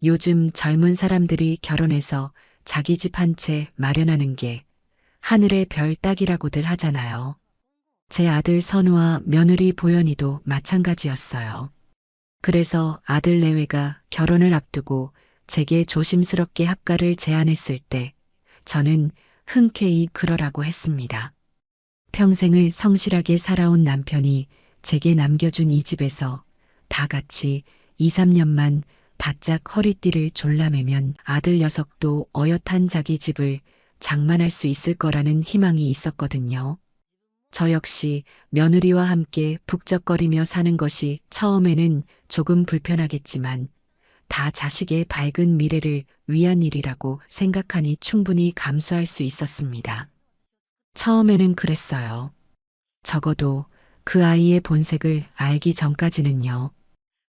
요즘 젊은 사람들이 결혼해서 자기 집 한 채 마련하는 게 하늘의 별 따기라고들 하잖아요. 제 아들 선우와 며느리 보연이도 마찬가지였어요. 그래서 아들 내외가 결혼을 앞두고 제게 조심스럽게 합가를 제안했을 때 저는 흔쾌히 그러라고 했습니다. 평생을 성실하게 살아온 남편이 제게 남겨준 이 집에서 다 같이 2, 3년만 바짝 허리띠를 졸라매면 아들 녀석도 어엿한 자기 집을 장만할 수 있을 거라는 희망이 있었거든요. 저 역시 며느리와 함께 북적거리며 사는 것이 처음에는 조금 불편하겠지만 다 자식의 밝은 미래를 위한 일이라고 생각하니 충분히 감수할 수 있었습니다. 처음에는 그랬어요. 적어도 그 아이의 본색을 알기 전까지는요.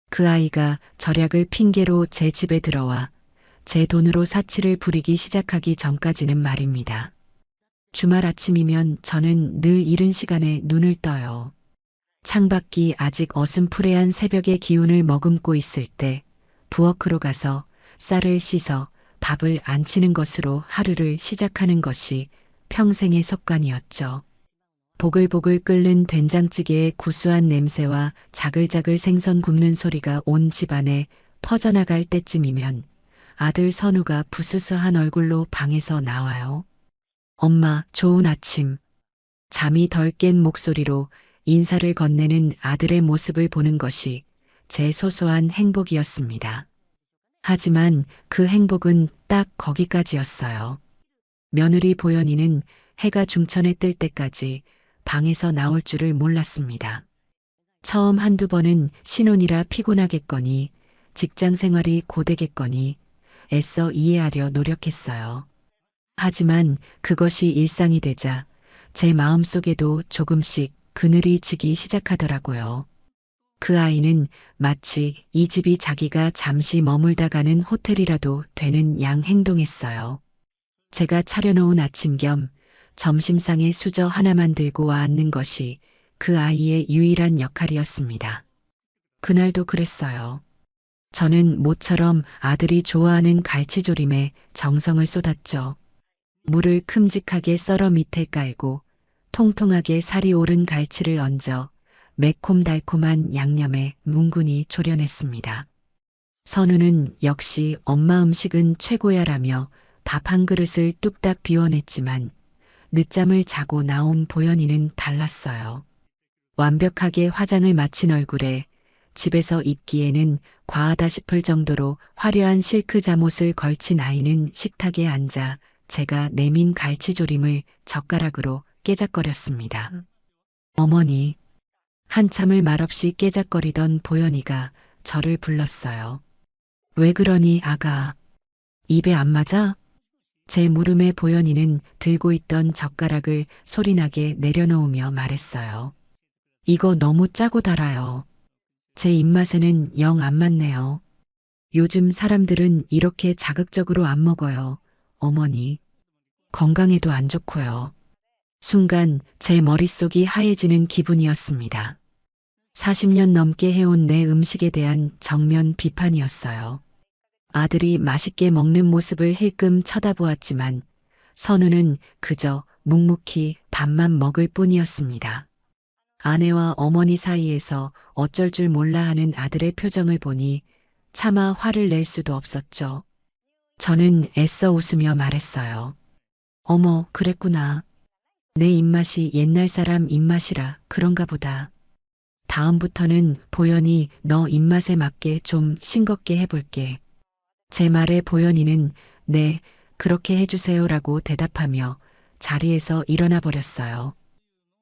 그 아이가 절약을 핑계로 제 집에 들어와 제 돈으로 사치를 부리기 시작하기 전까지는 말입니다. 주말 아침이면 저는 늘 이른 시간에 눈을 떠요. 창밖이 아직 어슴푸레한 새벽의 기운을 머금고 있을 때 부엌으로 가서 쌀을 씻어 밥을 안 치는 것으로 하루를 시작하는 것이 평생의 습관이었죠. 보글보글 끓는 된장찌개의 구수한 냄새와 자글자글 생선 굽는 소리가 온 집안에 퍼져나갈 때쯤이면 아들 선우가 부스스한 얼굴로 방에서 나와요. 엄마, 좋은 아침. 잠이 덜 깬 목소리로 인사를 건네는 아들의 모습을 보는 것이 제 소소한 행복이었습니다. 하지만 그 행복은 딱 거기까지였어요. 며느리 보연이는 해가 중천에 뜰 때까지 방에서 나올 줄을 몰랐습니다. 처음 한두 번은 신혼이라 피곤하겠거니 직장 생활이 고되겠거니 애써 이해하려 노력했어요. 하지만 그것이 일상이 되자 제 마음속에도 조금씩 그늘이 지기 시작하더라고요. 그 아이는 마치 이 집이 자기가 잠시 머물다 가는 호텔이라도 되는 양 행동했어요. 제가 차려놓은 아침 겸 점심상의 수저 하나만 들고 와 앉는 것이 그 아이의 유일한 역할이었습니다. 그날도 그랬어요. 저는 모처럼 아들이 좋아하는 갈치조림에 정성을 쏟았죠. 물을 큼직하게 썰어 밑에 깔고 통통하게 살이 오른 갈치를 얹어 매콤달콤한 양념에 뭉근히 졸여냈습니다. 선우는 역시 엄마 음식은 최고야라며 밥 한 그릇을 뚝딱 비워냈지만 늦잠을 자고 나온 보연이는 달랐어요. 완벽하게 화장을 마친 얼굴에 집에서 입기에는 과하다 싶을 정도로 화려한 실크 잠옷을 걸친 아이는 식탁에 앉아 제가 내민 갈치조림을 젓가락으로 깨작거렸습니다. 어머니, 한참을 말없이 깨작거리던 보연이가 저를 불렀어요. 왜 그러니 아가? 입에 안 맞아? 제 물음에 보연이는 들고 있던 젓가락을 소리나게 내려놓으며 말했어요. 이거 너무 짜고 달아요. 제 입맛에는 영 안 맞네요. 요즘 사람들은 이렇게 자극적으로 안 먹어요. 어머니. 건강에도 안 좋고요. 순간 제 머릿속이 하얘지는 기분이었습니다. 40년 넘게 해온 내 음식에 대한 정면 비판이었어요. 아들이 맛있게 먹는 모습을 힐끔 쳐다보았지만 선우는 그저 묵묵히 밥만 먹을 뿐이었습니다. 아내와 어머니 사이에서 어쩔 줄 몰라 하는 아들의 표정을 보니 차마 화를 낼 수도 없었죠. 저는 애써 웃으며 말했어요. 어머, 그랬구나. 내 입맛이 옛날 사람 입맛이라 그런가 보다. 다음부터는 보연이 너 입맛에 맞게 좀 싱겁게 해볼게. 제 말에 보연이는 네, 그렇게 해주세요라고 대답하며 자리에서 일어나 버렸어요.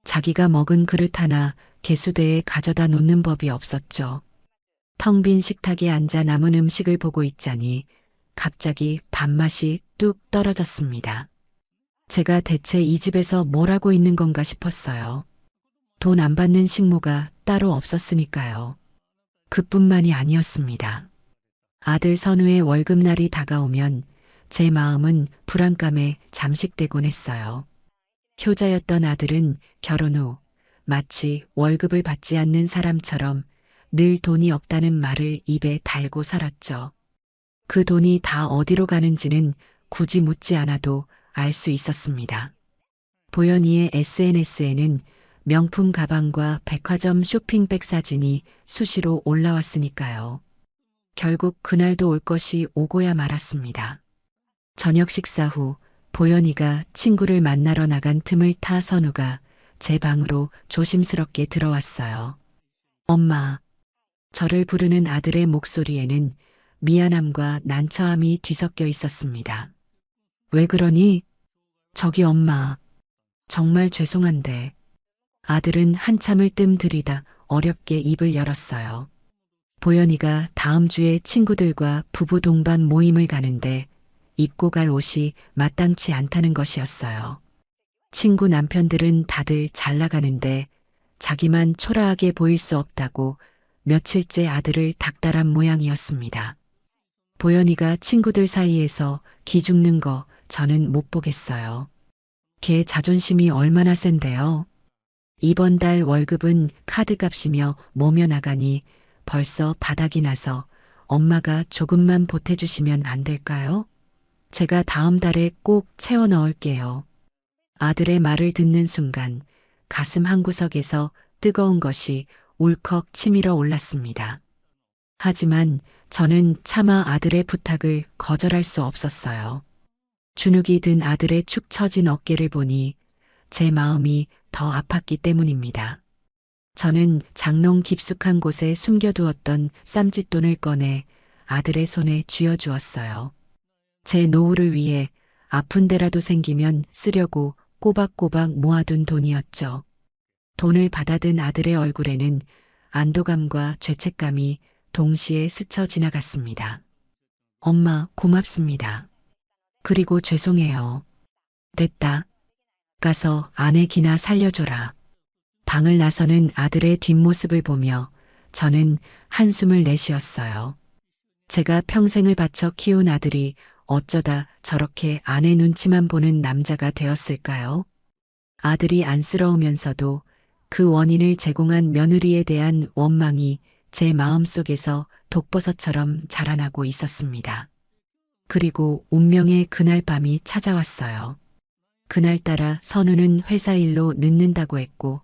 자기가 먹은 그릇 하나 개수대에 가져다 놓는 법이 없었죠. 텅 빈 식탁에 앉아 남은 음식을 보고 있자니 갑자기 밥맛이 뚝 떨어졌습니다. 제가 대체 이 집에서 뭘 하고 있는 건가 싶었어요. 돈 안 받는 식모가 따로 없었으니까요. 그뿐만이 아니었습니다. 아들 선우의 월급날이 다가오면 제 마음은 불안감에 잠식되곤 했어요. 효자였던 아들은 결혼 후 마치 월급을 받지 않는 사람처럼 늘 돈이 없다는 말을 입에 달고 살았죠. 그 돈이 다 어디로 가는지는 굳이 묻지 않아도 알 수 있었습니다. 보현이의 SNS에는 명품 가방과 백화점 쇼핑백 사진이 수시로 올라왔으니까요. 결국 그날도 올 것이 오고야 말았습니다. 저녁 식사 후 보현이가 친구를 만나러 나간 틈을 타 선우가 제 방으로 조심스럽게 들어왔어요. 엄마. 저를 부르는 아들의 목소리에는 미안함과 난처함이 뒤섞여 있었습니다. 왜 그러니? 저기 엄마. 정말 죄송한데. 아들은 한참을 뜸들이다 어렵게 입을 열었어요. 보현이가 다음 주에 친구들과 부부 동반 모임을 가는데 입고 갈 옷이 마땅치 않다는 것이었어요. 친구 남편들은 다들 잘 나가는데 자기만 초라하게 보일 수 없다고 며칠째 아들을 닥달한 모양이었습니다. 보현이가 친구들 사이에서 기죽는 거 저는 못 보겠어요. 걔 자존심이 얼마나 센데요. 이번 달 월급은 카드값이며 뭐며 나가니 벌써 바닥이 나서 엄마가 조금만 보태주시면 안 될까요? 제가 다음 달에 꼭 채워 넣을게요. 아들의 말을 듣는 순간 가슴 한구석에서 뜨거운 것이 울컥 치밀어 올랐습니다. 하지만 저는 차마 아들의 부탁을 거절할 수 없었어요. 주눅이 든 아들의 축 처진 어깨를 보니 제 마음이 더 아팠기 때문입니다. 저는 장롱 깊숙한 곳에 숨겨두었던 쌈짓돈을 꺼내 아들의 손에 쥐어주었어요. 제 노후를 위해 아픈 데라도 생기면 쓰려고 꼬박꼬박 모아둔 돈이었죠. 돈을 받아든 아들의 얼굴에는 안도감과 죄책감이 동시에 스쳐 지나갔습니다. 엄마, 고맙습니다. 그리고 죄송해요. 됐다. 가서 아내 기나 살려줘라. 방을 나서는 아들의 뒷모습을 보며 저는 한숨을 내쉬었어요. 제가 평생을 바쳐 키운 아들이 어쩌다 저렇게 아내 눈치만 보는 남자가 되었을까요? 아들이 안쓰러우면서도 그 원인을 제공한 며느리에 대한 원망이 제 마음속에서 독버섯처럼 자라나고 있었습니다. 그리고 운명의 그날 밤이 찾아왔어요. 그날따라 선우는 회사 일로 늦는다고 했고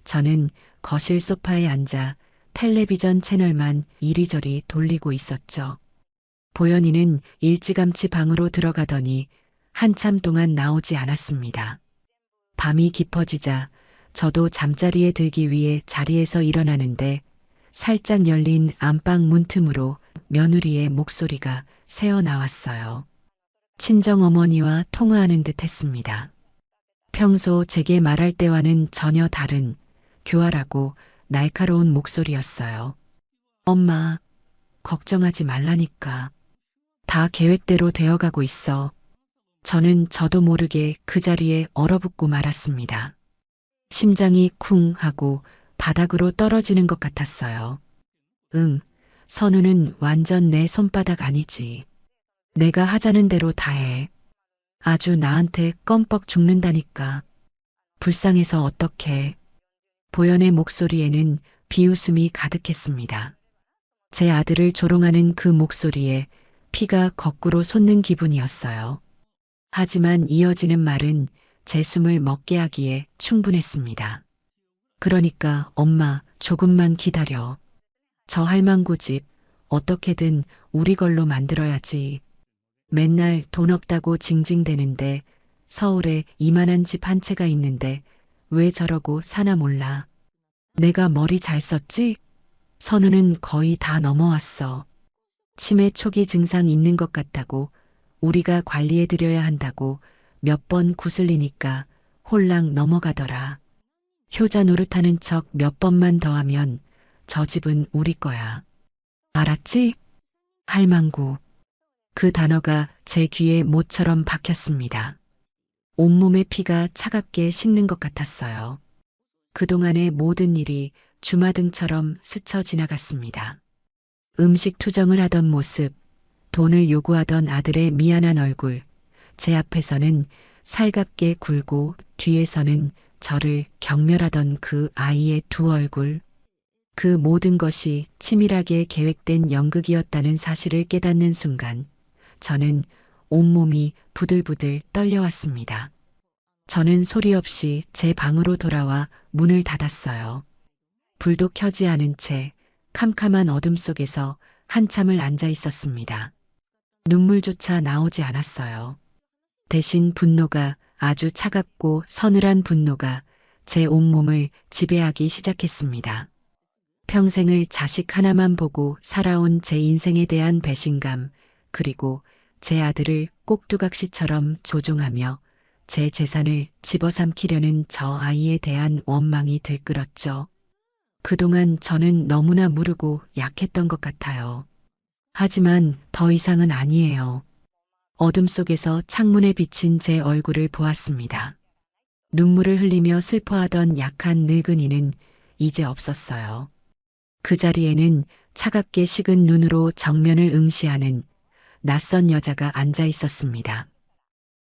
저는 거실 소파에 앉아 텔레비전 채널만 이리저리 돌리고 있었죠. 보현이는 일찌감치 방으로 들어가더니 한참 동안 나오지 않았습니다. 밤이 깊어지자 저도 잠자리에 들기 위해 자리에서 일어나는데 살짝 열린 안방 문틈으로 며느리의 목소리가 새어 나왔어요. 친정어머니와 통화하는 듯 했습니다. 평소 제게 말할 때와는 전혀 다른 교활하고 날카로운 목소리였어요. 엄마, 걱정하지 말라니까. 다 계획대로 되어가고 있어. 저는 저도 모르게 그 자리에 얼어붙고 말았습니다. 심장이 쿵 하고 바닥으로 떨어지는 것 같았어요. 응, 선우는 완전 내 손바닥 아니지. 내가 하자는 대로 다 해. 아주 나한테 껌뻑 죽는다니까. 불쌍해서 어떡해. 보현의 목소리에는 비웃음이 가득했습니다. 제 아들을 조롱하는 그 목소리에 피가 거꾸로 솟는 기분이었어요. 하지만 이어지는 말은 제 숨을 먹게 하기에 충분했습니다. 그러니까 엄마, 조금만 기다려. 저 할망구 집 어떻게든 우리 걸로 만들어야지. 맨날 돈 없다고 징징대는데 서울에 이만한 집 한 채가 있는데 왜 저러고 사나 몰라. 내가 머리 잘 썼지? 선우는 거의 다 넘어왔어. 치매 초기 증상 있는 것 같다고 우리가 관리해드려야 한다고 몇 번 구슬리니까 홀랑 넘어가더라. 효자 노릇하는 척 몇 번만 더 하면 저 집은 우리 거야. 알았지? 할망구. 그 단어가 제 귀에 못처럼 박혔습니다. 온몸의 피가 차갑게 식는 것 같았어요. 그동안의 모든 일이 주마등처럼 스쳐 지나갔습니다. 음식 투정을 하던 모습, 돈을 요구하던 아들의 미안한 얼굴, 제 앞에서는 살갑게 굴고 뒤에서는 저를 경멸하던 그 아이의 두 얼굴. 그 모든 것이 치밀하게 계획된 연극이었다는 사실을 깨닫는 순간 저는 온몸이 부들부들 떨려왔습니다. 저는 소리 없이 제 방으로 돌아와 문을 닫았어요. 불도 켜지 않은 채 캄캄한 어둠 속에서 한참을 앉아 있었습니다. 눈물조차 나오지 않았어요. 대신 분노가, 아주 차갑고 서늘한 분노가 제 온몸을 지배하기 시작했습니다. 평생을 자식 하나만 보고 살아온 제 인생에 대한 배신감, 그리고 제 아들을 꼭두각시처럼 조종하며 제 재산을 집어삼키려는 저 아이에 대한 원망이 들끓었죠. 그동안 저는 너무나 무르고 약했던 것 같아요. 하지만 더 이상은 아니에요. 어둠 속에서 창문에 비친 제 얼굴을 보았습니다. 눈물을 흘리며 슬퍼하던 약한 늙은이는 이제 없었어요. 그 자리에는 차갑게 식은 눈으로 정면을 응시하는 낯선 여자가 앉아 있었습니다.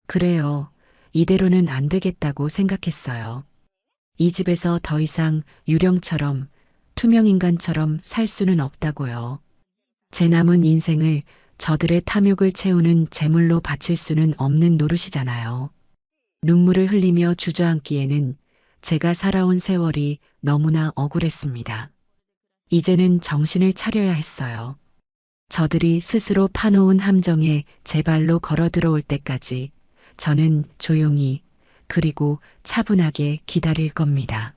그래요. 이대로는 안 되겠다고 생각했어요. 이 집에서 더 이상 유령처럼, 투명인간처럼 살 수는 없다고요. 제 남은 인생을 저들의 탐욕을 채우는 제물로 바칠 수는 없는 노릇이잖아요. 눈물을 흘리며 주저앉기에는 제가 살아온 세월이 너무나 억울했습니다. 이제는 정신을 차려야 했어요. 저들이 스스로 파놓은 함정에 제 발로 걸어 들어올 때까지 저는 조용히 그리고 차분하게 기다릴 겁니다.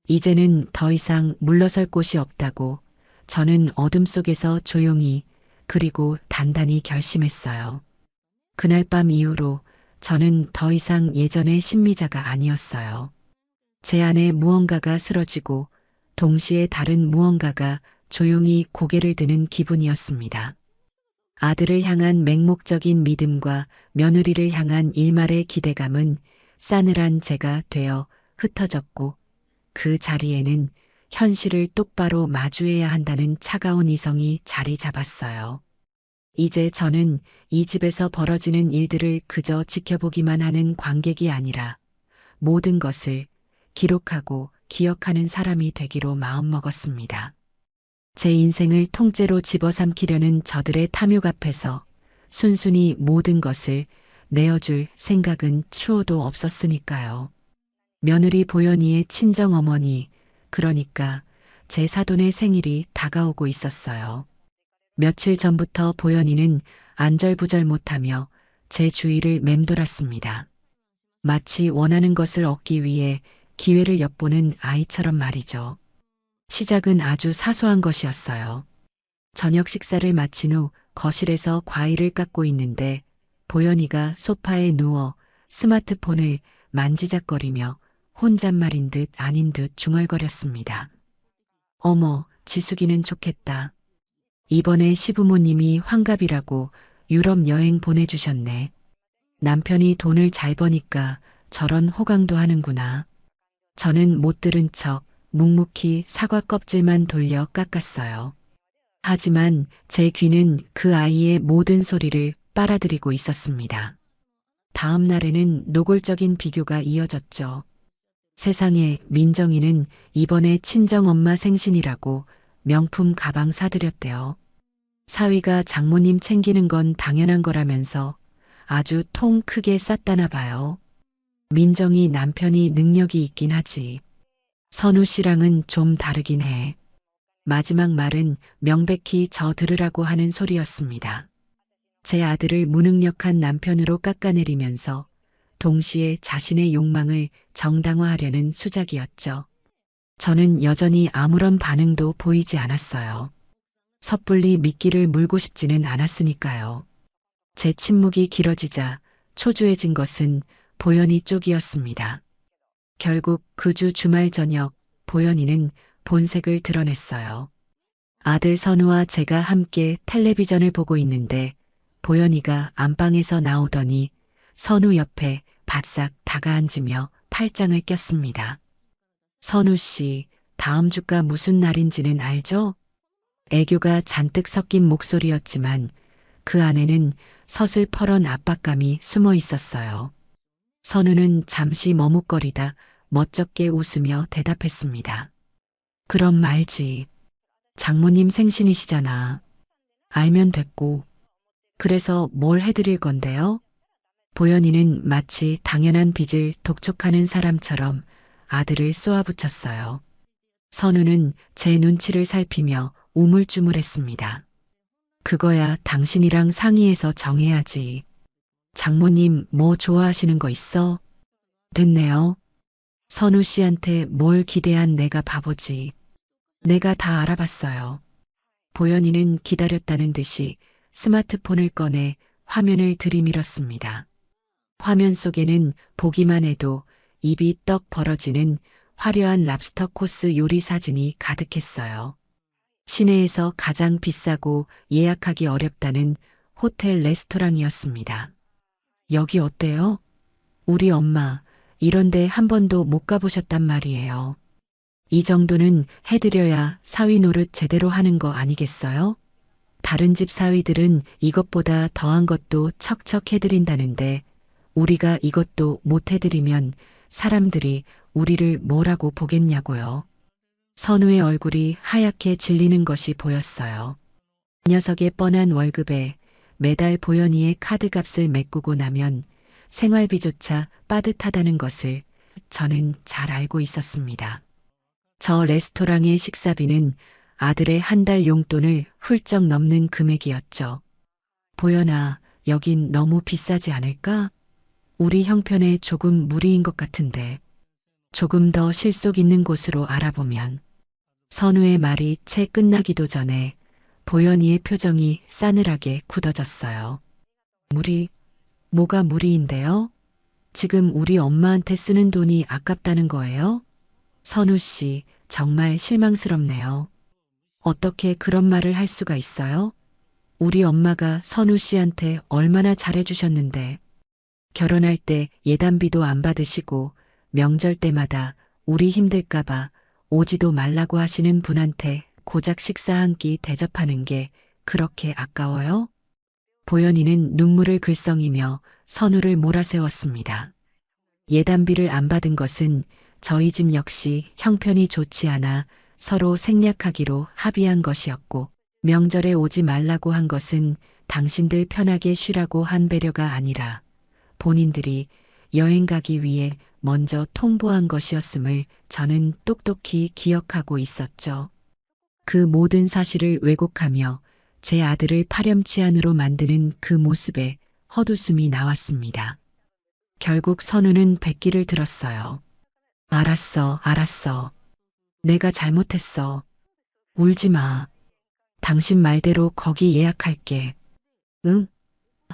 이제는 더 이상 물러설 곳이 없다고 저는 어둠 속에서 조용히 그리고 단단히 결심했어요. 그날 밤 이후로 저는 더 이상 예전의 신미자가 아니었어요. 제 안에 무언가가 쓰러지고 동시에 다른 무언가가 조용히 고개를 드는 기분이었습니다. 아들을 향한 맹목적인 믿음과 며느리를 향한 일말의 기대감은 싸늘한 재가 되어 흩어졌고 그 자리에는 현실을 똑바로 마주해야 한다는 차가운 이성이 자리 잡았어요. 이제 저는 이 집에서 벌어지는 일들을 그저 지켜보기만 하는 관객이 아니라 모든 것을 기록하고 기억하는 사람이 되기로 마음먹었습니다. 제 인생을 통째로 집어삼키려는 저들의 탐욕 앞에서 순순히 모든 것을 내어줄 생각은 추호도 없었으니까요. 며느리 보연이의 친정어머니, 그러니까 제 사돈의 생일이 다가오고 있었어요. 며칠 전부터 보연이는 안절부절 못하며 제 주위를 맴돌았습니다. 마치 원하는 것을 얻기 위해 기회를 엿보는 아이처럼 말이죠. 시작은 아주 사소한 것이었어요. 저녁 식사를 마친 후 거실에서 과일을 깎고 있는데 보연이가 소파에 누워 스마트폰을 만지작거리며 혼잣말인 듯 아닌 듯 중얼거렸습니다. 어머, 지숙이는 좋겠다. 이번에 시부모님이 환갑이라고 유럽 여행 보내주셨네. 남편이 돈을 잘 버니까 저런 호강도 하는구나. 저는 못 들은 척 묵묵히 사과 껍질만 돌려 깎았어요. 하지만 제 귀는 그 아이의 모든 소리를 빨아들이고 있었습니다. 다음 날에는 노골적인 비교가 이어졌죠. 세상에, 민정이는 이번에 친정엄마 생신이라고 명품 가방 사드렸대요. 사위가 장모님 챙기는 건 당연한 거라면서 아주 통 크게 쌌다나 봐요. 민정이 남편이 능력이 있긴 하지. 선우 씨랑은 좀 다르긴 해. 마지막 말은 명백히 저 들으라고 하는 소리였습니다. 제 아들을 무능력한 남편으로 깎아내리면서 동시에 자신의 욕망을 정당화하려는 수작이었죠. 저는 여전히 아무런 반응도 보이지 않았어요. 섣불리 미끼를 물고 싶지는 않았으니까요. 제 침묵이 길어지자 초조해진 것은 보연이 쪽이었습니다. 결국 그 주 주말 저녁 보연이는 본색을 드러냈어요. 아들 선우와 제가 함께 텔레비전을 보고 있는데 보연이가 안방에서 나오더니 선우 옆에 바싹 다가앉으며 팔짱을 꼈습니다. 선우 씨, 다음 주가 무슨 날인지는 알죠? 애교가 잔뜩 섞인 목소리였지만 그 안에는 서슬퍼런 압박감이 숨어 있었어요. 선우는 잠시 머뭇거리다 멋쩍게 웃으며 대답했습니다. 그럼 말지. 장모님 생신이시잖아. 알면 됐고. 그래서 뭘 해드릴 건데요? 보현이는 마치 당연한 빚을 독촉하는 사람처럼 아들을 쏘아붙였어요. 선우는 제 눈치를 살피며 우물쭈물했습니다. 그거야 당신이랑 상의해서 정해야지. 장모님 뭐 좋아하시는 거 있어? 됐네요. 선우 씨한테 뭘 기대한 내가 바보지. 내가 다 알아봤어요. 보현이는 기다렸다는 듯이 스마트폰을 꺼내 화면을 들이밀었습니다. 화면 속에는 보기만 해도 입이 떡 벌어지는 화려한 랍스터 코스 요리 사진이 가득했어요. 시내에서 가장 비싸고 예약하기 어렵다는 호텔 레스토랑이었습니다. 여기 어때요? 우리 엄마 이런데 한 번도 못 가보셨단 말이에요. 이 정도는 해드려야 사위 노릇 제대로 하는 거 아니겠어요? 다른 집 사위들은 이것보다 더한 것도 척척 해드린다는데 우리가 이것도 못 해드리면 사람들이 우리를 뭐라고 보겠냐고요. 선우의 얼굴이 하얗게 질리는 것이 보였어요. 녀석의 뻔한 월급에 매달 보현이의 카드값을 메꾸고 나면 생활비조차 빠듯하다는 것을 저는 잘 알고 있었습니다. 저 레스토랑의 식사비는 아들의 한 달 용돈을 훌쩍 넘는 금액이었죠. 보현아, 여긴 너무 비싸지 않을까? 우리 형편에 조금 무리인 것 같은데. 조금 더 실속 있는 곳으로 알아보면. 선우의 말이 채 끝나기도 전에 보현이의 표정이 싸늘하게 굳어졌어요. 무리? 뭐가 무리인데요? 지금 우리 엄마한테 쓰는 돈이 아깝다는 거예요? 선우 씨, 정말 실망스럽네요. 어떻게 그런 말을 할 수가 있어요? 우리 엄마가 선우 씨한테 얼마나 잘해주셨는데, 결혼할 때 예단비도 안 받으시고, 명절 때마다 우리 힘들까봐 오지도 말라고 하시는 분한테 고작 식사 한 끼 대접하는 게 그렇게 아까워요? 보현이는 눈물을 글썽이며 선우를 몰아세웠습니다. 예단비를 안 받은 것은 저희 집 역시 형편이 좋지 않아 서로 생략하기로 합의한 것이었고, 명절에 오지 말라고 한 것은 당신들 편하게 쉬라고 한 배려가 아니라 본인들이 여행 가기 위해 먼저 통보한 것이었음을 저는 똑똑히 기억하고 있었죠. 그 모든 사실을 왜곡하며 제 아들을 파렴치한으로 만드는 그 모습에 헛웃음이 나왔습니다. 결국 선우는 백기를 들었어요. 알았어, 알았어. 내가 잘못했어. 울지 마. 당신 말대로 거기 예약할게. 응?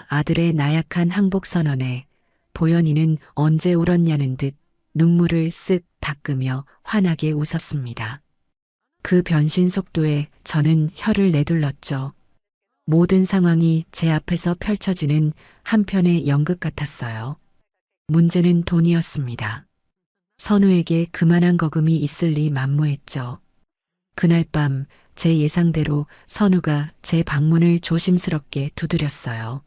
아들의 나약한 항복 선언에 보현이는 언제 울었냐는 듯 눈물을 쓱 닦으며 환하게 웃었습니다. 그 변신 속도에 저는 혀를 내둘렀죠. 모든 상황이 제 앞에서 펼쳐지는 한편의 연극 같았어요. 문제는 돈이었습니다. 선우에게 그만한 거금이 있을 리 만무했죠. 그날 밤 제 예상대로 선우가 제 방문을 조심스럽게 두드렸어요.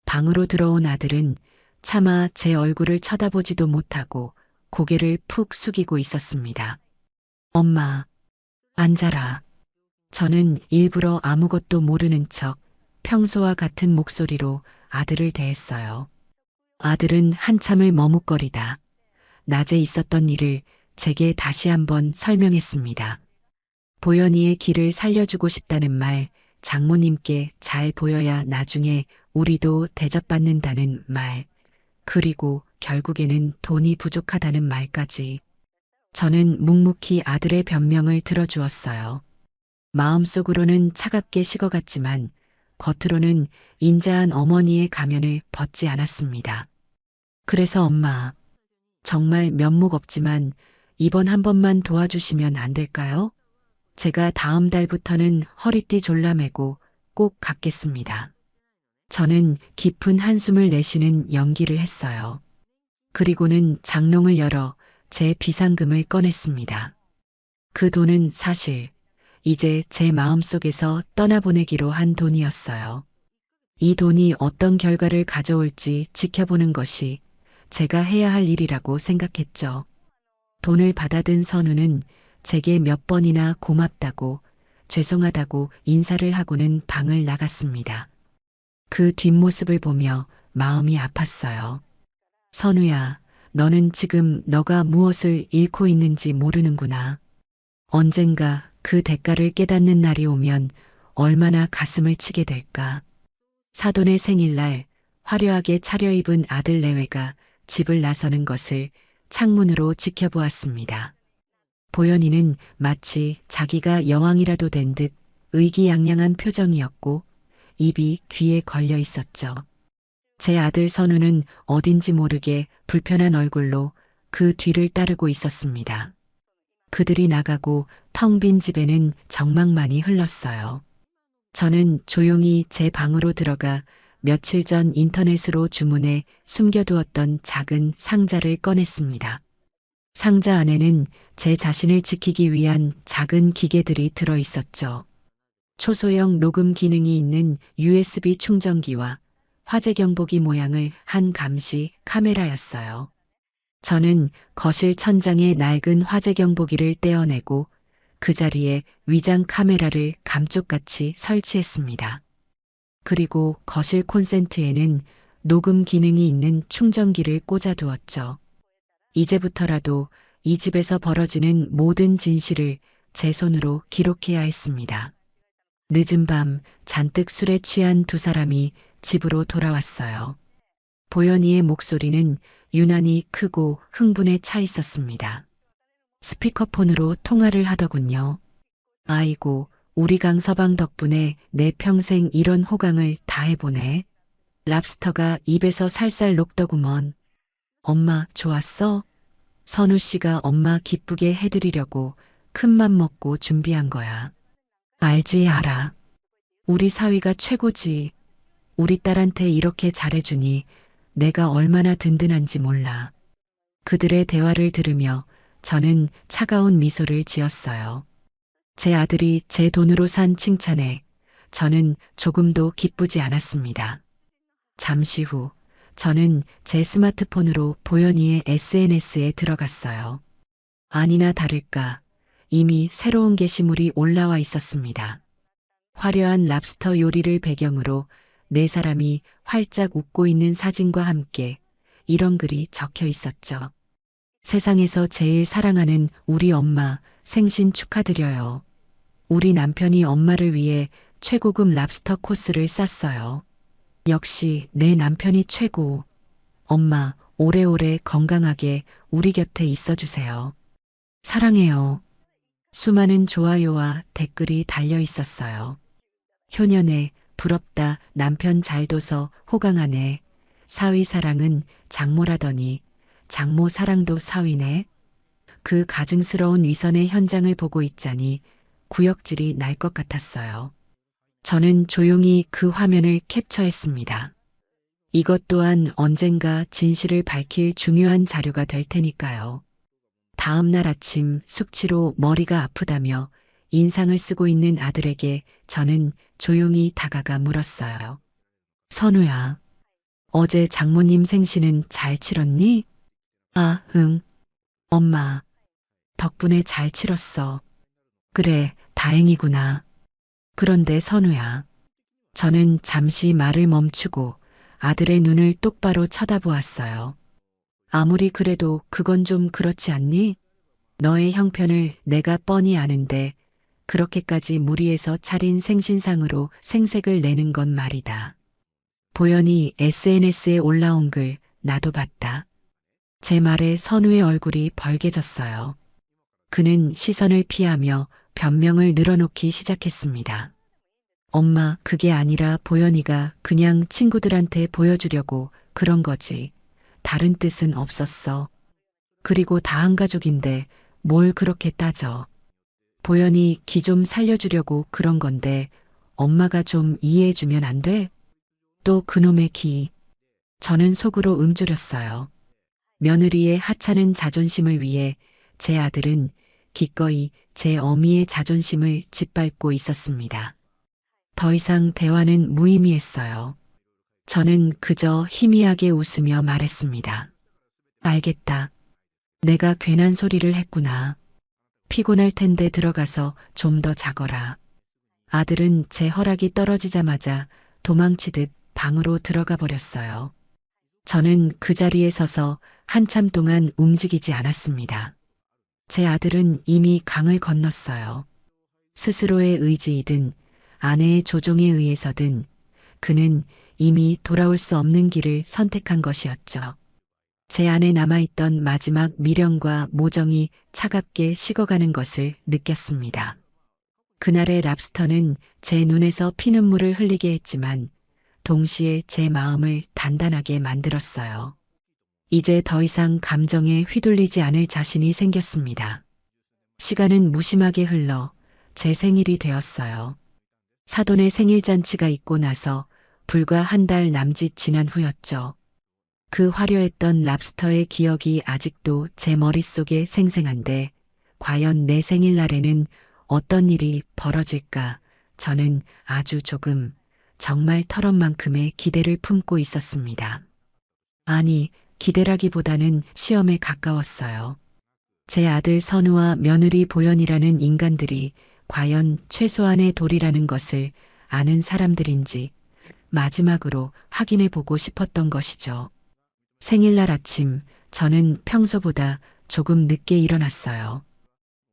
방으로 들어온 아들은 차마 제 얼굴을 쳐다보지도 못하고 고개를 푹 숙이고 있었습니다. 엄마, 앉아라. 저는 일부러 아무것도 모르는 척 평소와 같은 목소리로 아들을 대했어요. 아들은 한참을 머뭇거리다 낮에 있었던 일을 제게 다시 한번 설명했습니다. 보현이의 길을 살려주고 싶다는 말, 장모님께 잘 보여야 나중에 우리도 대접받는다는 말, 그리고 결국에는 돈이 부족하다는 말까지. 저는 묵묵히 아들의 변명을 들어주었어요. 마음속으로는 차갑게 식어갔지만 겉으로는 인자한 어머니의 가면을 벗지 않았습니다. 그래서 엄마, 정말 면목 없지만 이번 한 번만 도와주시면 안 될까요? 제가 다음 달부터는 허리띠 졸라매고 꼭 갚겠습니다. 저는 깊은 한숨을 내쉬는 연기를 했어요. 그리고는 장롱을 열어 제 비상금을 꺼냈습니다. 그 돈은 사실 이제 제 마음속에서 떠나보내기로 한 돈이었어요. 이 돈이 어떤 결과를 가져올지 지켜보는 것이 제가 해야 할 일이라고 생각했죠. 돈을 받아든 선우는 제게 몇 번이나 고맙다고, 죄송하다고 인사를 하고는 방을 나갔습니다. 그 뒷모습을 보며 마음이 아팠어요. 선우야, 너는 지금 너가 무엇을 잃고 있는지 모르는구나. 언젠가 그 대가를 깨닫는 날이 오면 얼마나 가슴을 치게 될까. 사돈의 생일날 화려하게 차려입은 아들 내외가 집을 나서는 것을 창문으로 지켜보았습니다. 보현이는 마치 자기가 여왕이라도 된 듯 의기양양한 표정이었고 입이 귀에 걸려 있었죠. 제 아들 선우는 어딘지 모르게 불편한 얼굴로 그 뒤를 따르고 있었습니다. 그들이 나가고 텅 빈 집에는 정막만이 흘렀어요. 저는 조용히 제 방으로 들어가 며칠 전 인터넷으로 주문해 숨겨두었던 작은 상자를 꺼냈습니다. 상자 안에는 제 자신을 지키기 위한 작은 기계들이 들어 있었죠. 초소형 녹음 기능이 있는 USB 충전기와 화재 경보기 모양을 한 감시 카메라였어요. 저는 거실 천장에 낡은 화재 경보기를 떼어내고 그 자리에 위장 카메라를 감쪽같이 설치했습니다. 그리고 거실 콘센트에는 녹음 기능이 있는 충전기를 꽂아두었죠. 이제부터라도 이 집에서 벌어지는 모든 진실을 제 손으로 기록해야 했습니다. 늦은 밤 잔뜩 술에 취한 두 사람이 집으로 돌아왔어요. 보현이의 목소리는 유난히 크고 흥분에 차 있었습니다. 스피커폰으로 통화를 하더군요. 아이고, 우리 강서방 덕분에 내 평생 이런 호강을 다 해보네. 랍스터가 입에서 살살 녹더구먼. 엄마 좋았어? 선우 씨가 엄마 기쁘게 해드리려고 큰맘 먹고 준비한 거야. 알지 알아. 우리 사위가 최고지. 우리 딸한테 이렇게 잘해주니 내가 얼마나 든든한지 몰라. 그들의 대화를 들으며 저는 차가운 미소를 지었어요. 제 아들이 제 돈으로 산 칭찬에 저는 조금도 기쁘지 않았습니다. 잠시 후 저는 제 스마트폰으로 보현이의 SNS에 들어갔어요. 아니나 다를까 이미 새로운 게시물이 올라와 있었습니다. 화려한 랍스터 요리를 배경으로 네 사람이 활짝 웃고 있는 사진과 함께 이런 글이 적혀 있었죠. 세상에서 제일 사랑하는 우리 엄마 생신 축하드려요. 우리 남편이 엄마를 위해 최고급 랍스터 코스를 쌌어요. 역시 내 남편이 최고. 엄마 오래오래 건강하게 우리 곁에 있어주세요. 사랑해요. 수많은 좋아요와 댓글이 달려 있었어요. 효년에 부럽다 남편 잘 둬서 호강하네. 사위 사랑은 장모라더니 장모 사랑도 사위네. 그 가증스러운 위선의 현장을 보고 있자니 구역질이 날 것 같았어요. 저는 조용히 그 화면을 캡처했습니다. 이것 또한 언젠가 진실을 밝힐 중요한 자료가 될 테니까요. 다음 날 아침 숙취로 머리가 아프다며 인상을 쓰고 있는 아들에게 저는 조용히 다가가 물었어요. 선우야, 어제 장모님 생신은 잘 치렀니? 아, 응. 엄마, 덕분에 잘 치렀어. 그래, 다행이구나. 그런데 선우야, 저는 잠시 말을 멈추고 아들의 눈을 똑바로 쳐다보았어요. 아무리 그래도 그건 좀 그렇지 않니? 너의 형편을 내가 뻔히 아는데 그렇게까지 무리해서 차린 생신상으로 생색을 내는 건 말이다. 보현이 SNS에 올라온 글 나도 봤다. 제 말에 선우의 얼굴이 벌개졌어요. 그는 시선을 피하며 변명을 늘어놓기 시작했습니다. 엄마, 그게 아니라 보현이가 그냥 친구들한테 보여주려고 그런 거지. 다른 뜻은 없었어. 그리고 다 한 가족인데 뭘 그렇게 따져. 보현이 기 좀 살려주려고 그런 건데 엄마가 좀 이해해주면 안 돼? 또 그놈의 기. 저는 속으로 움츠렸어요. 며느리의 하찮은 자존심을 위해 제 아들은 기꺼이 제 어미의 자존심을 짓밟고 있었습니다. 더 이상 대화는 무의미했어요. 저는 그저 희미하게 웃으며 말했습니다. 알겠다. 내가 괜한 소리를 했구나. 피곤할 텐데 들어가서 좀 더 자거라. 아들은 제 허락이 떨어지자마자 도망치듯 방으로 들어가 버렸어요. 저는 그 자리에 서서 한참 동안 움직이지 않았습니다. 제 아들은 이미 강을 건넜어요. 스스로의 의지이든 아내의 조종에 의해서든 그는 이미 돌아올 수 없는 길을 선택한 것이었죠. 제 안에 남아있던 마지막 미련과 모정이 차갑게 식어가는 것을 느꼈습니다. 그날의 랍스터는 제 눈에서 피눈물을 흘리게 했지만 동시에 제 마음을 단단하게 만들었어요. 이제 더 이상 감정에 휘둘리지 않을 자신이 생겼습니다. 시간은 무심하게 흘러 제 생일이 되었어요. 사돈의 생일 잔치가 있고 나서 불과 한 달 남짓 지난 후였죠. 그 화려했던 랍스터의 기억이 아직도 제 머릿속에 생생한데 과연 내 생일날에는 어떤 일이 벌어질까 저는 아주 조금 정말 털엄만큼의 기대를 품고 있었습니다. 아니, 기대라기보다는 시험에 가까웠어요. 제 아들 선우와 며느리 보연이라는 인간들이 과연 최소한의 도리라는 것을 아는 사람들인지 마지막으로 확인해 보고 싶었던 것이죠. 생일날 아침, 저는 평소보다 조금 늦게 일어났어요.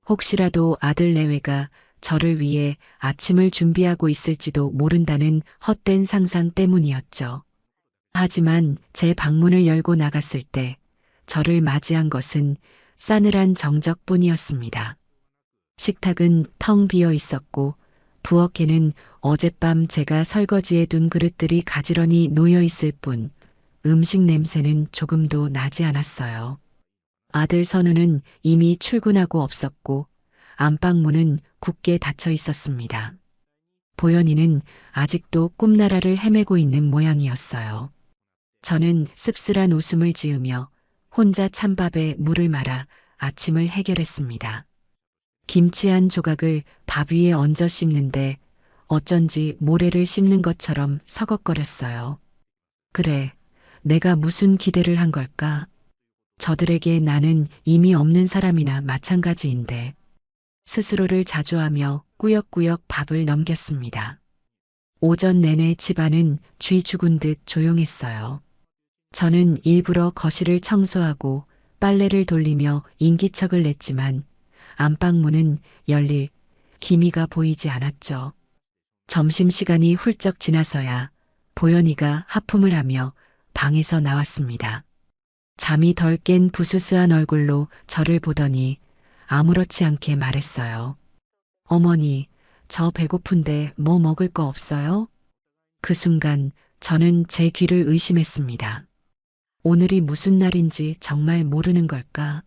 혹시라도 아들 내외가 저를 위해 아침을 준비하고 있을지도 모른다는 헛된 상상 때문이었죠. 하지만 제 방문을 열고 나갔을 때 저를 맞이한 것은 싸늘한 정적뿐이었습니다. 식탁은 텅 비어 있었고 부엌에는 어젯밤 제가 설거지해 둔 그릇들이 가지런히 놓여 있을 뿐 음식 냄새는 조금도 나지 않았어요. 아들 선우는 이미 출근하고 없었고 안방문은 굳게 닫혀 있었습니다. 보연이는 아직도 꿈나라를 헤매고 있는 모양이었어요. 저는 씁쓸한 웃음을 지으며 혼자 찬밥에 물을 말아 아침을 해결했습니다. 김치 한 조각을 밥 위에 얹어 씹는데 어쩐지 모래를 씹는 것처럼 서걱거렸어요. 그래, 내가 무슨 기대를 한 걸까? 저들에게 나는 이미 없는 사람이나 마찬가지인데 스스로를 자조하며 꾸역꾸역 밥을 넘겼습니다. 오전 내내 집안은 쥐 죽은 듯 조용했어요. 저는 일부러 거실을 청소하고 빨래를 돌리며 인기척을 냈지만 안방문은 열릴 기미가 보이지 않았죠. 점심시간이 훌쩍 지나서야 보연이가 하품을 하며 방에서 나왔습니다. 잠이 덜 깬 부스스한 얼굴로 저를 보더니 아무렇지 않게 말했어요. 어머니, 저 배고픈데 뭐 먹을 거 없어요? 그 순간 저는 제 귀를 의심했습니다. 오늘이 무슨 날인지 정말 모르는 걸까?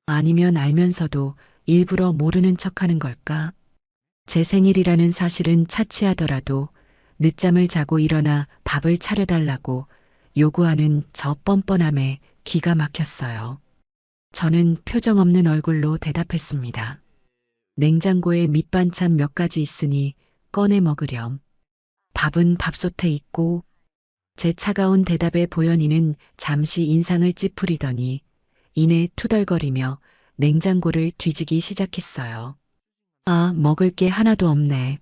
아니면 알면서도 일부러 모르는 척하는 걸까? 제 생일이라는 사실은 차치하더라도 늦잠을 자고 일어나 밥을 차려달라고 요구하는 저 뻔뻔함에 기가 막혔어요. 저는 표정 없는 얼굴로 대답했습니다. 냉장고에 밑반찬 몇 가지 있으니 꺼내 먹으렴. 밥은 밥솥에 있고. 제 차가운 대답에 보연이는 잠시 인상을 찌푸리더니 이내 투덜거리며 냉장고를 뒤지기 시작했어요. 아, 먹을 게 하나도 없네.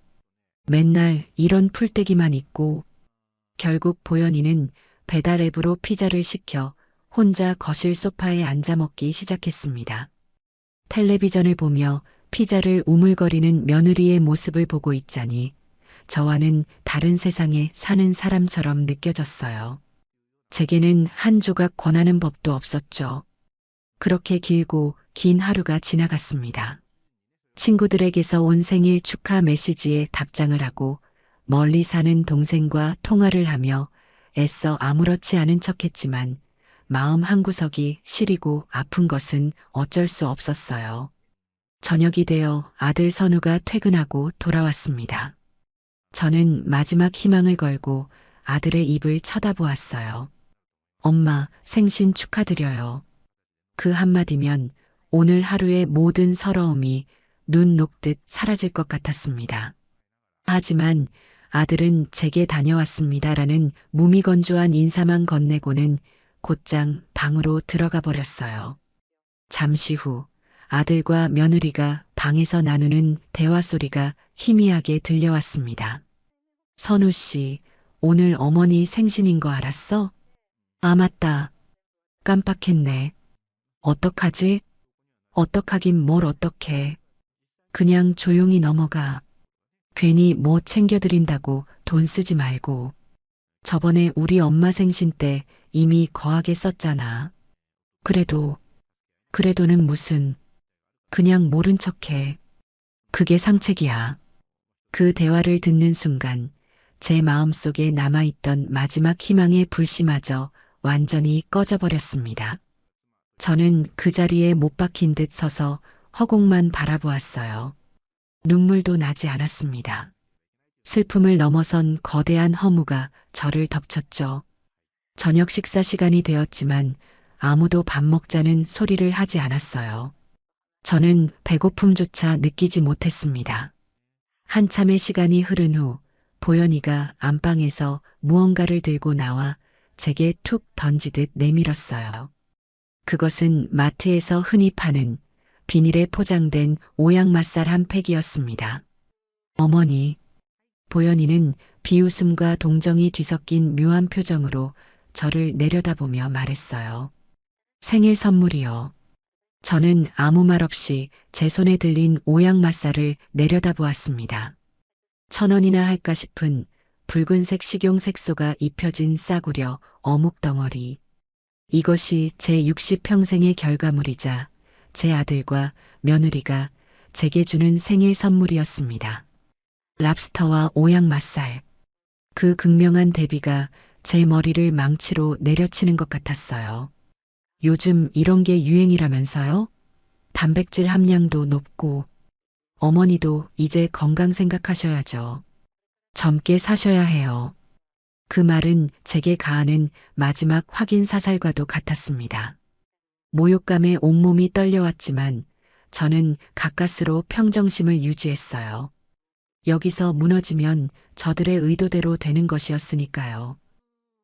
맨날 이런 풀떼기만 있고. 결국 보연이는 배달 앱으로 피자를 시켜 혼자 거실 소파에 앉아 먹기 시작했습니다. 텔레비전을 보며 피자를 우물거리는 며느리의 모습을 보고 있자니 저와는 다른 세상에 사는 사람처럼 느껴졌어요. 제게는 한 조각 권하는 법도 없었죠. 그렇게 길고 긴 하루가 지나갔습니다. 친구들에게서 온 생일 축하 메시지에 답장을 하고 멀리 사는 동생과 통화를 하며 애써 아무렇지 않은 척했지만 마음 한구석이 시리고 아픈 것은 어쩔 수 없었어요. 저녁이 되어 아들 선우가 퇴근하고 돌아왔습니다. 저는 마지막 희망을 걸고 아들의 입을 쳐다보았어요. 엄마, 생신 축하드려요. 그 한마디면 오늘 하루의 모든 서러움이 눈 녹듯 사라질 것 같았습니다. 하지만 아들은 제게 다녀왔습니다라는 무미건조한 인사만 건네고는 곧장 방으로 들어가 버렸어요. 잠시 후 아들과 며느리가 방에서 나누는 대화 소리가 희미하게 들려왔습니다. 선우 씨, 오늘 어머니 생신인 거 알았어? 아, 맞다. 깜빡했네. 어떡하지? 어떡하긴 뭘 어떡해. 그냥 조용히 넘어가. 괜히 뭐 챙겨드린다고 돈 쓰지 말고. 저번에 우리 엄마 생신 때 이미 거하게 썼잖아. 그래도는 무슨. 그냥 모른 척해. 그게 상책이야. 그 대화를 듣는 순간 제 마음속에 남아있던 마지막 희망의 불씨마저 완전히 꺼져버렸습니다. 저는 그 자리에 못 박힌 듯 서서 허공만 바라보았어요. 눈물도 나지 않았습니다. 슬픔을 넘어선 거대한 허무가 저를 덮쳤죠. 저녁 식사 시간이 되었지만 아무도 밥 먹자는 소리를 하지 않았어요. 저는 배고픔조차 느끼지 못했습니다. 한참의 시간이 흐른 후 보현이가 안방에서 무언가를 들고 나와 제게 툭 던지듯 내밀었어요. 그것은 마트에서 흔히 파는 비닐에 포장된 오양맛살 한 팩이었습니다. 어머니, 보현이는 비웃음과 동정이 뒤섞인 묘한 표정으로 저를 내려다보며 말했어요. 생일 선물이요. 저는 아무 말 없이 제 손에 들린 오양맛살을 내려다보았습니다. 1,000원이나 할까 싶은 붉은색 식용 색소가 입혀진 싸구려 어묵 덩어리. 이것이 제 60평생의 결과물이자 제 아들과 며느리가 제게 주는 생일 선물이었습니다. 랍스터와 오양맛살. 그 극명한 대비가 제 머리를 망치로 내려치는 것 같았어요. 요즘 이런 게 유행이라면서요? 단백질 함량도 높고. 어머니도 이제 건강 생각하셔야죠. 젊게 사셔야 해요. 그 말은 제게 가하는 마지막 확인 사살과도 같았습니다. 모욕감에 온몸이 떨려왔지만 저는 가까스로 평정심을 유지했어요. 여기서 무너지면 저들의 의도대로 되는 것이었으니까요.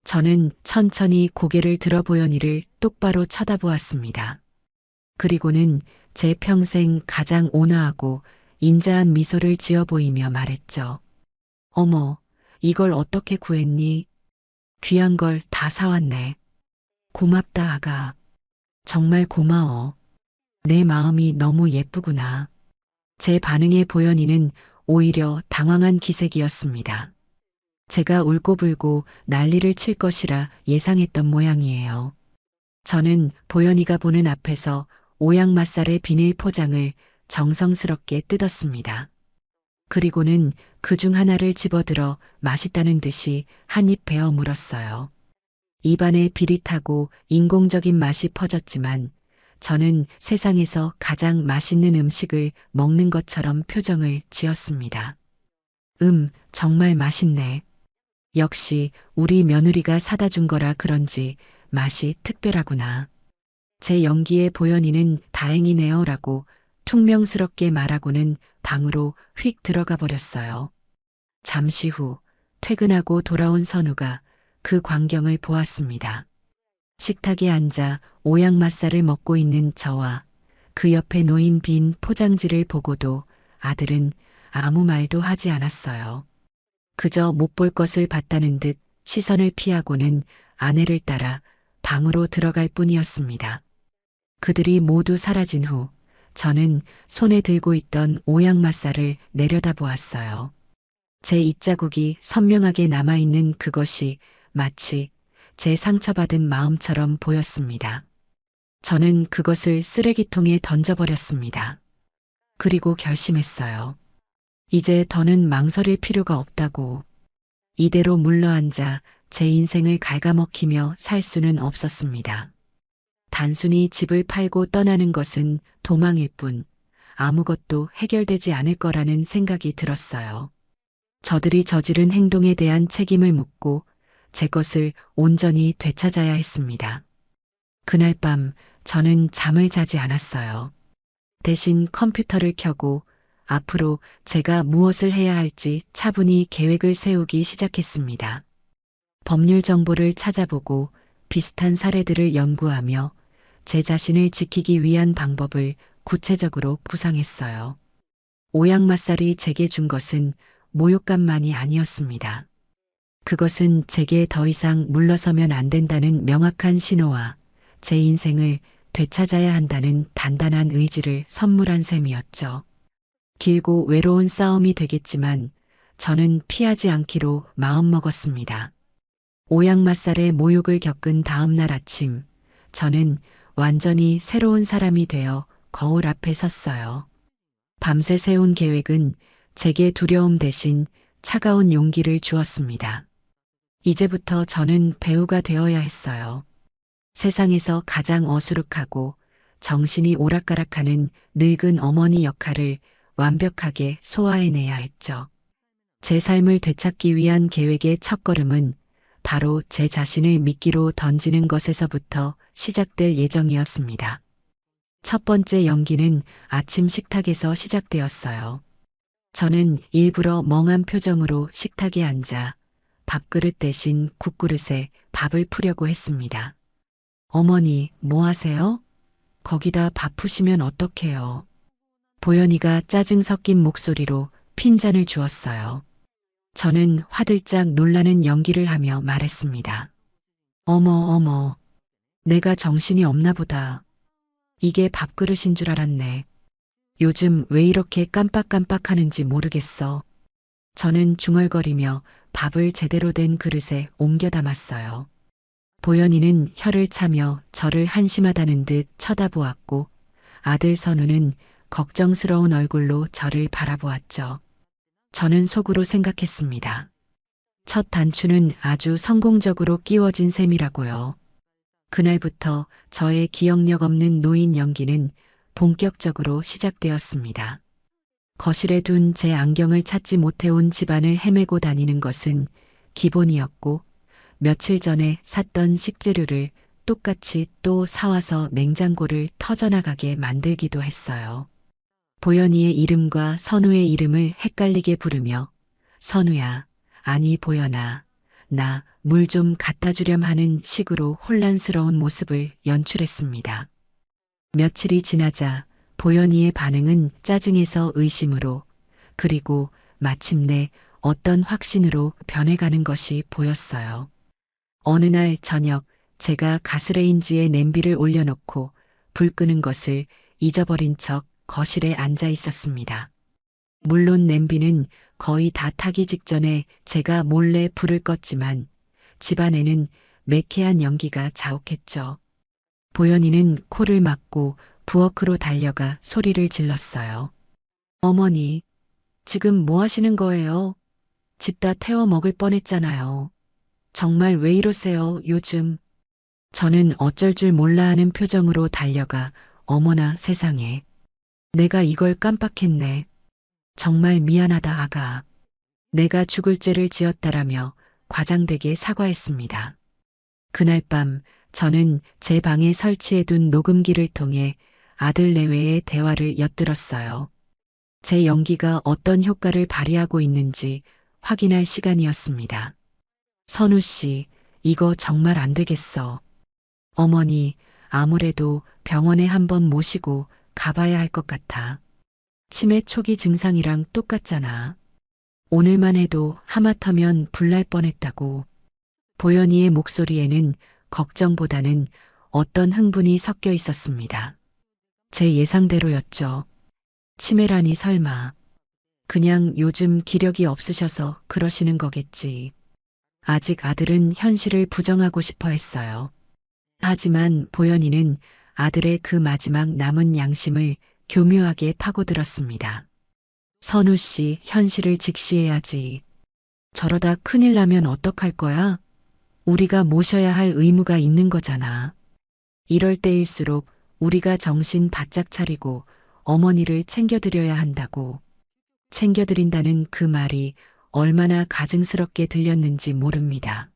저는 천천히 고개를 들어 보현이를 똑바로 쳐다보았습니다. 그리고는 제 평생 가장 온화하고 인자한 미소를 지어 보이며 말했죠. 어머, 이걸 어떻게 구했니? 귀한 걸 다 사왔네. 고맙다, 아가. 정말 고마워. 내 마음이 너무 예쁘구나. 제 반응에 보현이는 오히려 당황한 기색이었습니다. 제가 울고불고 난리를 칠 것이라 예상했던 모양이에요. 저는 보현이가 보는 앞에서 오양맛살의 비닐 포장을 정성스럽게 뜯었습니다. 그리고는 그중 하나를 집어들어 맛있다는 듯이 한 입 베어 물었어요. 입안에 비릿하고 인공적인 맛이 퍼졌지만 저는 세상에서 가장 맛있는 음식을 먹는 것처럼 표정을 지었습니다. 정말 맛있네. 역시 우리 며느리가 사다 준 거라 그런지 맛이 특별하구나. 제 연기에 보현이는 다행이네요라고 퉁명스럽게 말하고는 방으로 휙 들어가 버렸어요. 잠시 후 퇴근하고 돌아온 선우가 그 광경을 보았습니다. 식탁에 앉아 오양맛살을 먹고 있는 저와 그 옆에 놓인 빈 포장지를 보고도 아들은 아무 말도 하지 않았어요. 그저 못 볼 것을 봤다는 듯 시선을 피하고는 아내를 따라 방으로 들어갈 뿐이었습니다. 그들이 모두 사라진 후 저는 손에 들고 있던 오양맛살을 내려다보았어요. 제 입자국이 선명하게 남아있는 그것이 마치 제 상처받은 마음처럼 보였습니다. 저는 그것을 쓰레기통에 던져버렸습니다. 그리고 결심했어요. 이제 더는 망설일 필요가 없다고. 이대로 물러앉아 제 인생을 갉아먹히며 살 수는 없었습니다. 단순히 집을 팔고 떠나는 것은 도망일 뿐 아무것도 해결되지 않을 거라는 생각이 들었어요. 저들이 저지른 행동에 대한 책임을 묻고 제 것을 온전히 되찾아야 했습니다. 그날 밤 저는 잠을 자지 않았어요. 대신 컴퓨터를 켜고 앞으로 제가 무엇을 해야 할지 차분히 계획을 세우기 시작했습니다. 법률 정보를 찾아보고 비슷한 사례들을 연구하며 제 자신을 지키기 위한 방법을 구체적으로 구상했어요. 오양맛살이 제게 준 것은 모욕감만이 아니었습니다. 그것은 제게 더 이상 물러서면 안 된다는 명확한 신호와 제 인생을 되찾아야 한다는 단단한 의지를 선물한 셈이었죠. 길고 외로운 싸움이 되겠지만 저는 피하지 않기로 마음먹었습니다. 오양맛살의 모욕을 겪은 다음 날 아침, 저는 완전히 새로운 사람이 되어 거울 앞에 섰어요. 밤새 세운 계획은 제게 두려움 대신 차가운 용기를 주었습니다. 이제부터 저는 배우가 되어야 했어요. 세상에서 가장 어수룩하고 정신이 오락가락하는 늙은 어머니 역할을 완벽하게 소화해내야 했죠. 제 삶을 되찾기 위한 계획의 첫걸음은 바로 제 자신을 미끼로 던지는 것에서부터 시작될 예정이었습니다. 첫 번째 연기는 아침 식탁에서 시작되었어요. 저는 일부러 멍한 표정으로 식탁에 앉아 밥그릇 대신 국그릇에 밥을 푸려고 했습니다. 어머니, 뭐 하세요? 거기다 밥 푸시면 어떡해요? 보연이가 짜증 섞인 목소리로 핀잔을 주었어요. 저는 화들짝 놀라는 연기를 하며 말했습니다. 어머, 내가 정신이 없나 보다. 이게 밥그릇인 줄 알았네. 요즘 왜 이렇게 깜빡깜빡 하는지 모르겠어. 저는 중얼거리며 밥을 제대로 된 그릇에 옮겨 담았어요. 보연이는 혀를 차며 저를 한심하다는 듯 쳐다보았고 아들 선우는 걱정스러운 얼굴로 저를 바라보았죠. 저는 속으로 생각했습니다. 첫 단추는 아주 성공적으로 끼워진 셈이라고요. 그날부터 저의 기억력 없는 노인 연기는 본격적으로 시작되었습니다. 거실에 둔 제 안경을 찾지 못해온 집안을 헤매고 다니는 것은 기본이었고 며칠 전에 샀던 식재료를 똑같이 또 사와서 냉장고를 터져나가게 만들기도 했어요. 보연이의 이름과 선우의 이름을 헷갈리게 부르며 선우야, 아니 보연아, 나 물 좀 갖다 주렴 하는 식으로 혼란스러운 모습을 연출했습니다. 며칠이 지나자 보연이의 반응은 짜증에서 의심으로 그리고 마침내 어떤 확신으로 변해가는 것이 보였어요. 어느 날 저녁 제가 가스레인지에 냄비를 올려놓고 불 끄는 것을 잊어버린 척 거실에 앉아 있었습니다. 물론 냄비는 거의 다 타기 직전에 제가 몰래 불을 껐지만 집안에는 매캐한 연기가 자욱했죠. 보연이는 코를 막고 부엌으로 달려가 소리를 질렀어요. 어머니, 지금 뭐 하시는 거예요? 집 다 태워 먹을 뻔했잖아요. 정말 왜 이러세요, 요즘? 저는 어쩔 줄 몰라 하는 표정으로 달려가 어머나 세상에. 내가 이걸 깜빡했네. 정말 미안하다, 아가. 내가 죽을 죄를 지었다라며 과장되게 사과했습니다. 그날 밤 저는 제 방에 설치해둔 녹음기를 통해 아들 내외의 대화를 엿들었어요. 제 연기가 어떤 효과를 발휘하고 있는지 확인할 시간이었습니다. 선우 씨, 이거 정말 안 되겠어. 어머니, 아무래도 병원에 한번 모시고 가봐야 할 것 같아. 치매 초기 증상이랑 똑같잖아. 오늘만 해도 하마터면 불날 뻔했다고. 보연이의 목소리에는 걱정보다는 어떤 흥분이 섞여 있었습니다. 제 예상대로였죠. 치매라니 설마. 그냥 요즘 기력이 없으셔서 그러시는 거겠지. 아직 아들은 현실을 부정하고 싶어 했어요. 하지만 보연이는 아들의 그 마지막 남은 양심을 교묘하게 파고들었습니다. 선우 씨, 현실을 직시해야지. 저러다 큰일 나면 어떡할 거야? 우리가 모셔야 할 의무가 있는 거잖아. 이럴 때일수록 우리가 정신 바짝 차리고 어머니를 챙겨드려야 한다고. 챙겨드린다는 그 말이 얼마나 가증스럽게 들렸는지 모릅니다.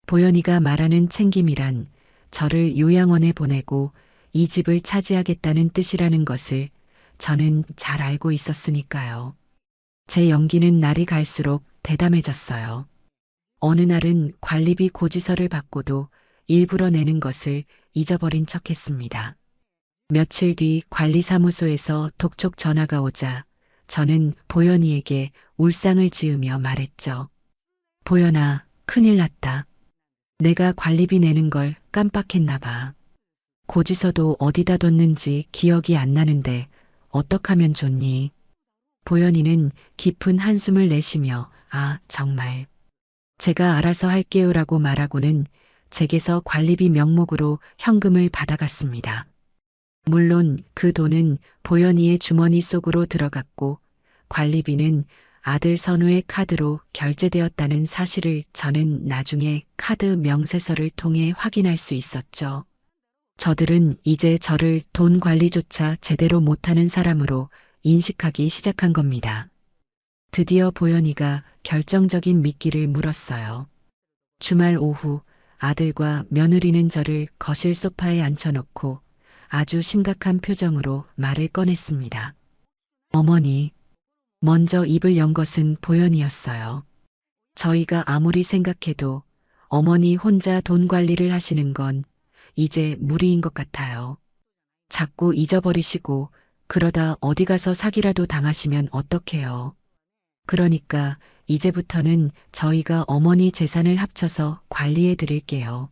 보연이가 말하는 챙김이란 저를 요양원에 보내고 이 집을 차지하겠다는 뜻이라는 것을 저는 잘 알고 있었으니까요. 제 연기는 날이 갈수록 대담해졌어요. 어느 날은 관리비 고지서를 받고도 일부러 내는 것을 잊어버린 척했습니다. 며칠 뒤 관리사무소에서 독촉 전화가 오자 저는 보현이에게 울상을 지으며 말했죠. 보현아, 큰일 났다. 내가 관리비 내는 걸 깜빡했나 봐. 고지서도 어디다 뒀는지 기억이 안 나는데 어떡하면 좋니? 보현이는 깊은 한숨을 내쉬며 아, 정말. 제가 알아서 할게요라고 말하고는 제게서 관리비 명목으로 현금을 받아갔습니다. 물론 그 돈은 보현이의 주머니 속으로 들어갔고 관리비는 아들 선우의 카드로 결제되었다는 사실을 저는 나중에 카드 명세서를 통해 확인할 수 있었죠. 저들은 이제 저를 돈 관리조차 제대로 못하는 사람으로 인식하기 시작한 겁니다. 드디어 보현이가 결정적인 미끼를 물었어요. 주말 오후 아들과 며느리는 저를 거실 소파에 앉혀놓고 아주 심각한 표정으로 말을 꺼냈습니다. 어머니, 먼저 입을 연 것은 보현이었어요. 저희가 아무리 생각해도 어머니 혼자 돈 관리를 하시는 건 이제 무리인 것 같아요. 자꾸 잊어버리시고 그러다 어디 가서 사기라도 당하시면 어떡해요. 그러니까 이제부터는 저희가 어머니 재산을 합쳐서 관리해 드릴게요.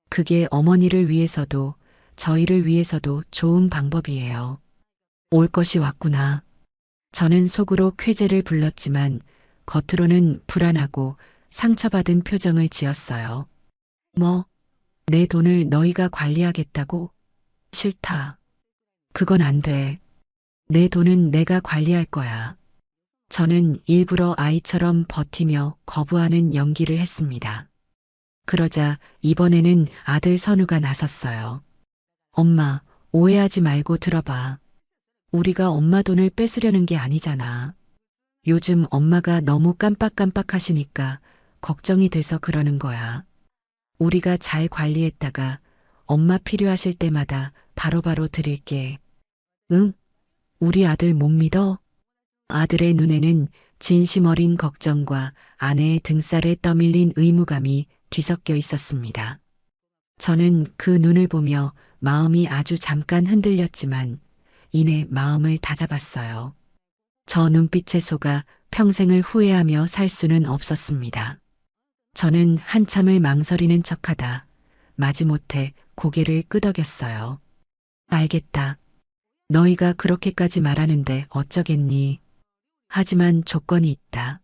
그게 어머니를 위해서도 저희를 위해서도 좋은 방법이에요. 올 것이 왔구나. 저는 속으로 쾌재를 불렀지만 겉으로는 불안하고 상처받은 표정을 지었어요. 뭐, 내 돈을 너희가 관리하겠다고? 싫다. 그건 안 돼. 내 돈은 내가 관리할 거야. 저는 일부러 아이처럼 버티며 거부하는 연기를 했습니다. 그러자 이번에는 아들 선우가 나섰어요. 엄마, 오해하지 말고 들어봐. 우리가 엄마 돈을 뺏으려는 게 아니잖아. 요즘 엄마가 너무 깜빡깜빡 하시니까 걱정이 돼서 그러는 거야. 우리가 잘 관리했다가 엄마 필요하실 때마다 바로바로 드릴게. 응? 우리 아들 못 믿어? 아들의 눈에는 진심 어린 걱정과 아내의 등살에 떠밀린 의무감이 뒤섞여 있었습니다. 저는 그 눈을 보며 마음이 아주 잠깐 흔들렸지만 이내 마음을 다잡았어요. 저 눈빛에 속아 평생을 후회하며 살 수는 없었습니다. 저는 한참을 망설이는 척하다 마지못해 고개를 끄덕였어요. 알겠다. 너희가 그렇게까지 말하는데 어쩌겠니? 하지만 조건이 있다.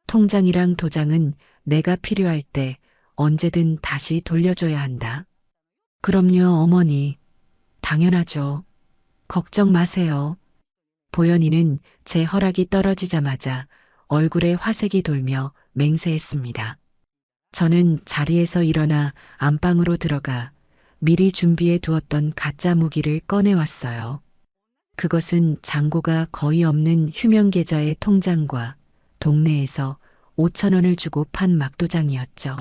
통장이랑 도장은 내가 필요할 때 언제든 다시 돌려줘야 한다. 그럼요, 어머니. 당연하죠. 걱정 마세요. 보현이는 제 허락이 떨어지자마자 얼굴에 화색이 돌며 맹세했습니다. 저는 자리에서 일어나 안방으로 들어가 미리 준비해 두었던 가짜 무기를 꺼내왔어요. 그것은 잔고가 거의 없는 휴면계좌의 통장과 동네에서 5,000원을 주고 판 막도장이었죠.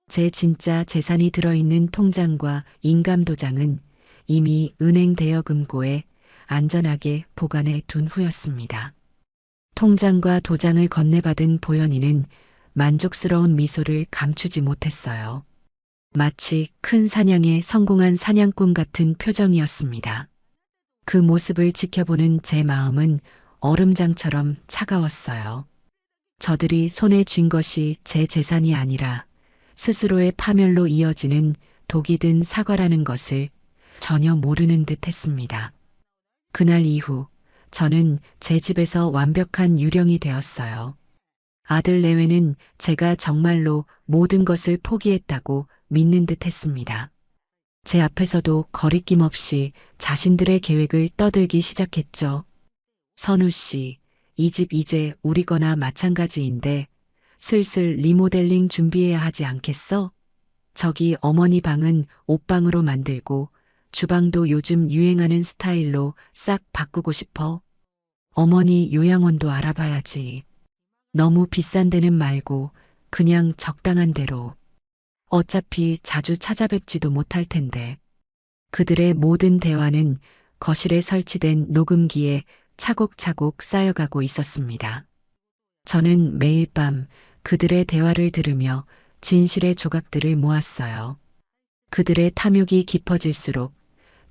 제 진짜 재산이 들어있는 통장과 인감도장은 이미 은행 대여금고에 안전하게 보관해 둔 후였습니다. 통장과 도장을 건네받은 보현이는 만족스러운 미소를 감추지 못했어요. 마치 큰 사냥에 성공한 사냥꾼 같은 표정이었습니다. 그 모습을 지켜보는 제 마음은 얼음장처럼 차가웠어요. 저들이 손에 쥔 것이 제 재산이 아니라 스스로의 파멸로 이어지는 독이 든 사과라는 것을 전혀 모르는 듯 했습니다. 그날 이후 저는 제 집에서 완벽한 유령이 되었어요. 아들 내외는 제가 정말로 모든 것을 포기했다고 믿는 듯 했습니다. 제 앞에서도 거리낌 없이 자신들의 계획을 떠들기 시작했죠. 선우 씨, 이 집 이제 우리 거나 마찬가지인데 슬슬 리모델링 준비해야 하지 않겠어? 저기 어머니 방은 옷방으로 만들고 주방도 요즘 유행하는 스타일로 싹 바꾸고 싶어. 어머니 요양원도 알아봐야지. 너무 비싼 데는 말고 그냥 적당한 데로. 어차피 자주 찾아뵙지도 못할 텐데. 그들의 모든 대화는 거실에 설치된 녹음기에 차곡차곡 쌓여가고 있었습니다. 저는 매일 밤 그들의 대화를 들으며 진실의 조각들을 모았어요. 그들의 탐욕이 깊어질수록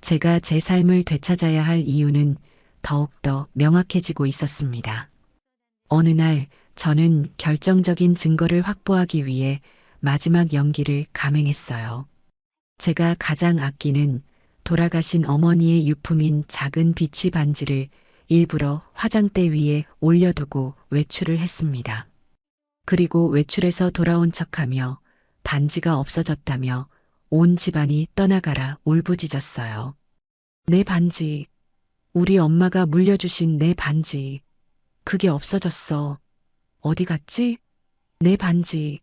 제가 제 삶을 되찾아야 할 이유는 더욱더 명확해지고 있었습니다. 어느 날 저는 결정적인 증거를 확보하기 위해 마지막 연기를 감행했어요. 제가 가장 아끼는 돌아가신 어머니의 유품인 작은 비치 반지를 일부러 화장대 위에 올려두고 외출을 했습니다. 그리고 외출해서 돌아온 척하며 반지가 없어졌다며 온 집안이 떠나가라 울부짖었어요. 내 반지, 우리 엄마가 물려주신 내 반지, 그게 없어졌어. 어디 갔지? 내 반지.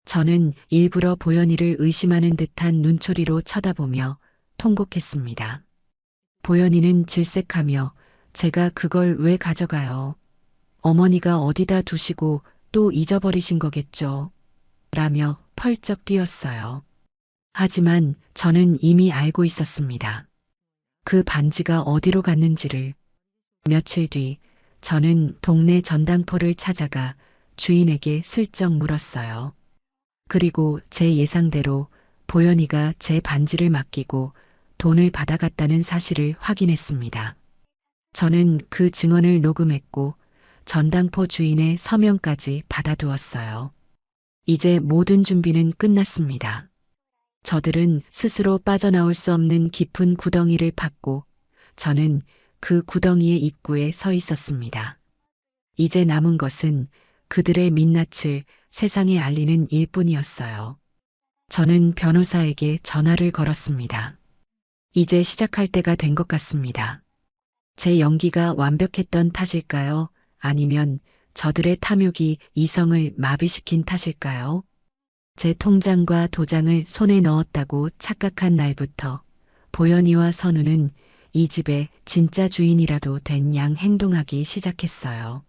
저는 일부러 보현이를 의심하는 듯한 눈초리로 쳐다보며 통곡했습니다. 보현이는 질색하며 제가 그걸 왜 가져가요? 어머니가 어디다 두시고 또 잊어버리신 거겠죠. 라며 펄쩍 뛰었어요. 하지만 저는 이미 알고 있었습니다. 그 반지가 어디로 갔는지를. 며칠 뒤 저는 동네 전당포를 찾아가 주인에게 슬쩍 물었어요. 그리고 제 예상대로 보현이가 제 반지를 맡기고 돈을 받아갔다는 사실을 확인했습니다. 저는 그 증언을 녹음했고 전당포 주인의 서명까지 받아두었어요. 이제 모든 준비는 끝났습니다. 저들은 스스로 빠져나올 수 없는 깊은 구덩이를 팠고 저는 그 구덩이의 입구에 서 있었습니다. 이제 남은 것은 그들의 민낯을 세상에 알리는 일뿐이었어요. 저는 변호사에게 전화를 걸었습니다. 이제 시작할 때가 된 것 같습니다. 제 연기가 완벽했던 탓일까요? 아니면 저들의 탐욕이 이성을 마비시킨 탓일까요? 제 통장과 도장을 손에 넣었다고 착각한 날부터 보현이와 선우는 이 집의 진짜 주인이라도 된 양 행동하기 시작했어요.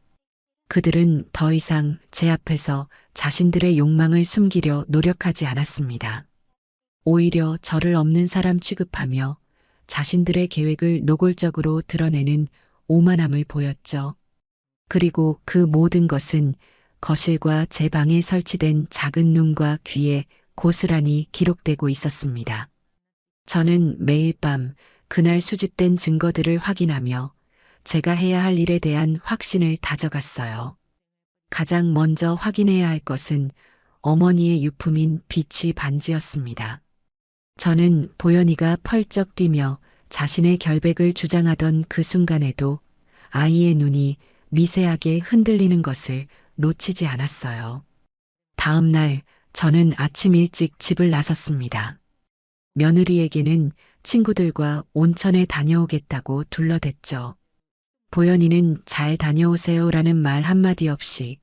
그들은 더 이상 제 앞에서 자신들의 욕망을 숨기려 노력하지 않았습니다. 오히려 저를 없는 사람 취급하며 자신들의 계획을 노골적으로 드러내는 오만함을 보였죠. 그리고 그 모든 것은 거실과 제 방에 설치된 작은 눈과 귀에 고스란히 기록되고 있었습니다. 저는 매일 밤 그날 수집된 증거들을 확인하며 제가 해야 할 일에 대한 확신을 다져갔어요. 가장 먼저 확인해야 할 것은 어머니의 유품인 비치 반지였습니다. 저는 보현이가 펄쩍 뛰며 자신의 결백을 주장하던 그 순간에도 아이의 눈이 미세하게 흔들리는 것을 놓치지 않았어요. 다음 날 저는 아침 일찍 집을 나섰습니다. 며느리에게는 친구들과 온천에 다녀오겠다고 둘러댔죠. 보현이는 잘 다녀오세요라는 말 한마디 없이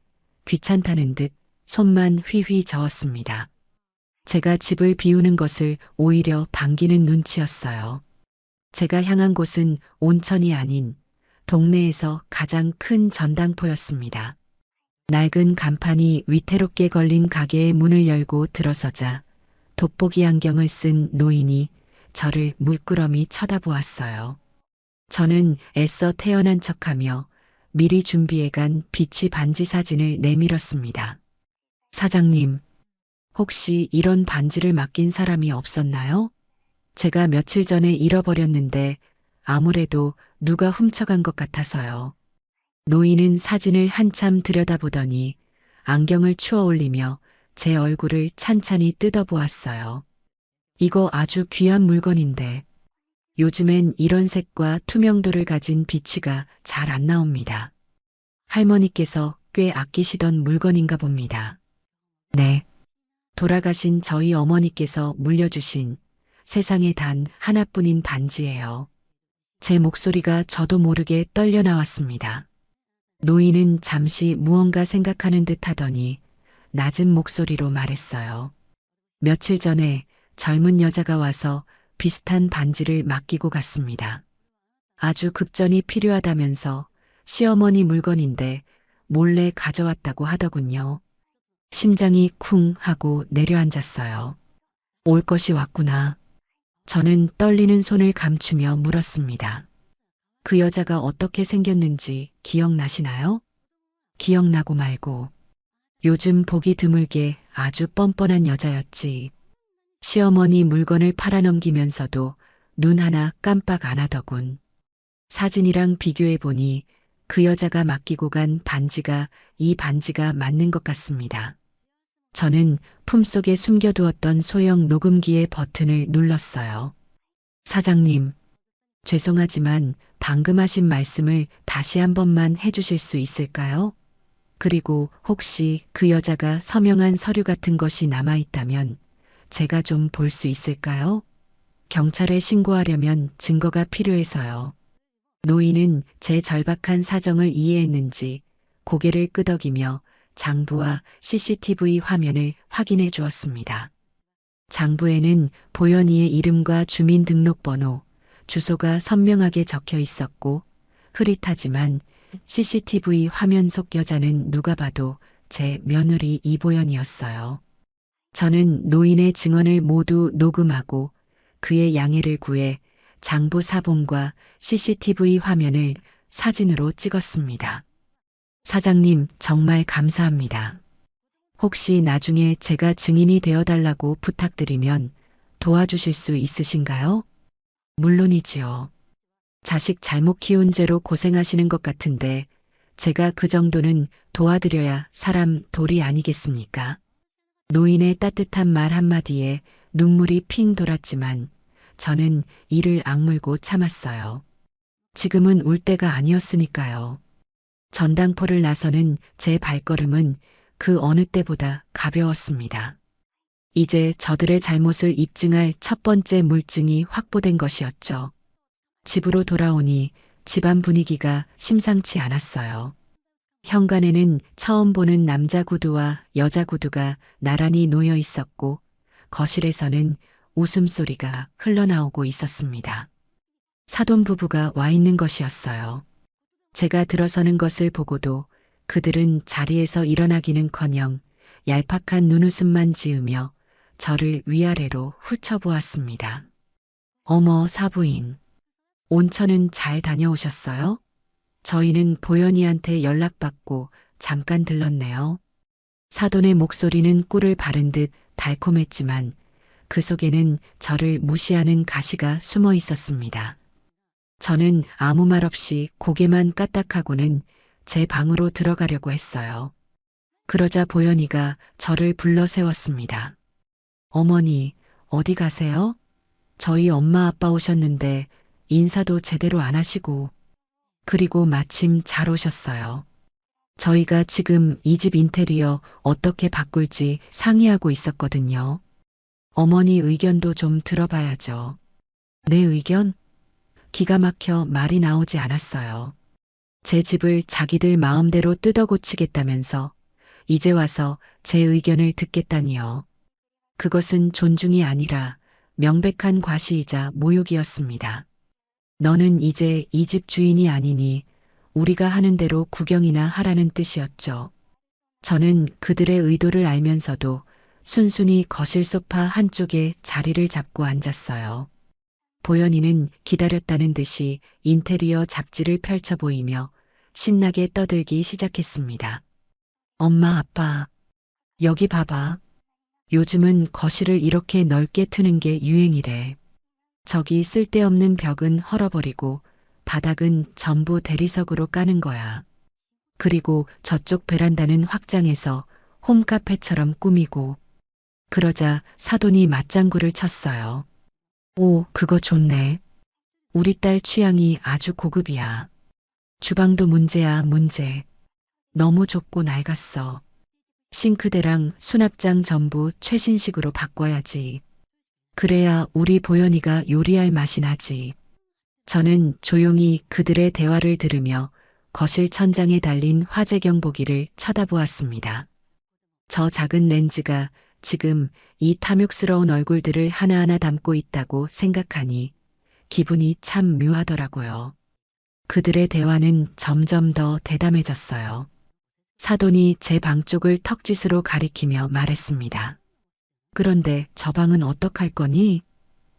귀찮다는 듯 손만 휘휘 저었습니다. 제가 집을 비우는 것을 오히려 반기는 눈치였어요. 제가 향한 곳은 온천이 아닌 동네에서 가장 큰 전당포였습니다. 낡은 간판이 위태롭게 걸린 가게의 문을 열고 들어서자 돋보기 안경을 쓴 노인이 저를 물끄러미 쳐다보았어요. 저는 애써 태어난 척하며 미리 준비해간 비치 반지 사진을 내밀었습니다. 사장님, 혹시 이런 반지를 맡긴 사람이 없었나요? 제가 며칠 전에 잃어버렸는데 아무래도 누가 훔쳐간 것 같아서요. 노인은 사진을 한참 들여다보더니 안경을 추어 올리며 제 얼굴을 찬찬히 뜯어보았어요. 이거 아주 귀한 물건인데 요즘엔 이런 색과 투명도를 가진 비치가 잘 안 나옵니다. 할머니께서 꽤 아끼시던 물건인가 봅니다. 네. 돌아가신 저희 어머니께서 물려주신 세상에 단 하나뿐인 반지예요. 제 목소리가 저도 모르게 떨려 나왔습니다. 노인은 잠시 무언가 생각하는 듯 하더니 낮은 목소리로 말했어요. 며칠 전에 젊은 여자가 와서 비슷한 반지를 맡기고 갔습니다. 아주 급전이 필요하다면서 시어머니 물건인데 몰래 가져왔다고 하더군요. 심장이 쿵 하고 내려앉았어요. 올 것이 왔구나. 저는 떨리는 손을 감추며 물었습니다. 그 여자가 어떻게 생겼는지 기억나시나요? 기억나고 말고. 요즘 보기 드물게 아주 뻔뻔한 여자였지. 시어머니 물건을 팔아넘기면서도 눈 하나 깜빡 안 하더군. 사진이랑 비교해보니 그 여자가 맡기고 간 반지가 이 반지가 맞는 것 같습니다. 저는 품속에 숨겨두었던 소형 녹음기의 버튼을 눌렀어요. 사장님, 죄송하지만 방금 하신 말씀을 다시 한 번만 해주실 수 있을까요? 그리고 혹시 그 여자가 서명한 서류 같은 것이 남아있다면 제가 좀 볼 수 있을까요? 경찰에 신고하려면 증거가 필요해서요. 노인은 제 절박한 사정을 이해했는지 고개를 끄덕이며 장부와 CCTV 화면을 확인해 주었습니다. 장부에는 보현이의 이름과 주민등록번호, 주소가 선명하게 적혀 있었고 흐릿하지만 CCTV 화면 속 여자는 누가 봐도 제 며느리 이보연이었어요. 저는 노인의 증언을 모두 녹음하고 그의 양해를 구해 장부 사본과 CCTV 화면을 사진으로 찍었습니다. 사장님, 정말 감사합니다. 혹시 나중에 제가 증인이 되어달라고 부탁드리면 도와주실 수 있으신가요? 물론이지요. 자식 잘못 키운 죄로 고생하시는 것 같은데 제가 그 정도는 도와드려야 사람 도리 아니겠습니까? 노인의 따뜻한 말 한마디에 눈물이 핑 돌았지만 저는 이를 악물고 참았어요. 지금은 울 때가 아니었으니까요. 전당포를 나서는 제 발걸음은 그 어느 때보다 가벼웠습니다. 이제 저들의 잘못을 입증할 첫 번째 물증이 확보된 것이었죠. 집으로 돌아오니 집안 분위기가 심상치 않았어요. 현관에는 처음 보는 남자 구두와 여자 구두가 나란히 놓여 있었고 거실에서는 웃음소리가 흘러나오고 있었습니다. 사돈 부부가 와 있는 것이었어요. 제가 들어서는 것을 보고도 그들은 자리에서 일어나기는커녕 얄팍한 눈웃음만 지으며 저를 위아래로 훑어보았습니다. 어머, 사부인. 온천은 잘 다녀오셨어요? 저희는 보현이한테 연락받고 잠깐 들렀네요. 사돈의 목소리는 꿀을 바른 듯 달콤했지만 그 속에는 저를 무시하는 가시가 숨어 있었습니다. 저는 아무 말 없이 고개만 까딱하고는 제 방으로 들어가려고 했어요. 그러자 보현이가 저를 불러 세웠습니다. 어머니, 어디 가세요? 저희 엄마 아빠 오셨는데 인사도 제대로 안 하시고 그리고 마침 잘 오셨어요. 저희가 지금 이 집 인테리어 어떻게 바꿀지 상의하고 있었거든요. 어머니 의견도 좀 들어봐야죠. 내 의견? 기가 막혀 말이 나오지 않았어요. 제 집을 자기들 마음대로 뜯어고치겠다면서 이제 와서 제 의견을 듣겠다니요. 그것은 존중이 아니라 명백한 과시이자 모욕이었습니다. 너는 이제 이 집 주인이 아니니 우리가 하는 대로 구경이나 하라는 뜻이었죠. 저는 그들의 의도를 알면서도 순순히 거실 소파 한쪽에 자리를 잡고 앉았어요. 보현이는 기다렸다는 듯이 인테리어 잡지를 펼쳐 보이며 신나게 떠들기 시작했습니다. 엄마, 아빠, 여기 봐봐. 요즘은 거실을 이렇게 넓게 트는 게 유행이래. 저기 쓸데없는 벽은 헐어버리고 바닥은 전부 대리석으로 까는 거야. 그리고 저쪽 베란다는 확장해서 홈카페처럼 꾸미고. 그러자 사돈이 맞장구를 쳤어요. 오, 그거 좋네. 우리 딸 취향이 아주 고급이야. 주방도 문제야, 문제. 너무 좁고 낡았어. 싱크대랑 수납장 전부 최신식으로 바꿔야지. 그래야 우리 보현이가 요리할 맛이 나지. 저는 조용히 그들의 대화를 들으며 거실 천장에 달린 화재 경보기를 쳐다보았습니다. 저 작은 렌즈가 지금 이 탐욕스러운 얼굴들을 하나하나 담고 있다고 생각하니 기분이 참 묘하더라고요. 그들의 대화는 점점 더 대담해졌어요. 사돈이 제 방 쪽을 턱짓으로 가리키며 말했습니다. 그런데 저 방은 어떡할 거니?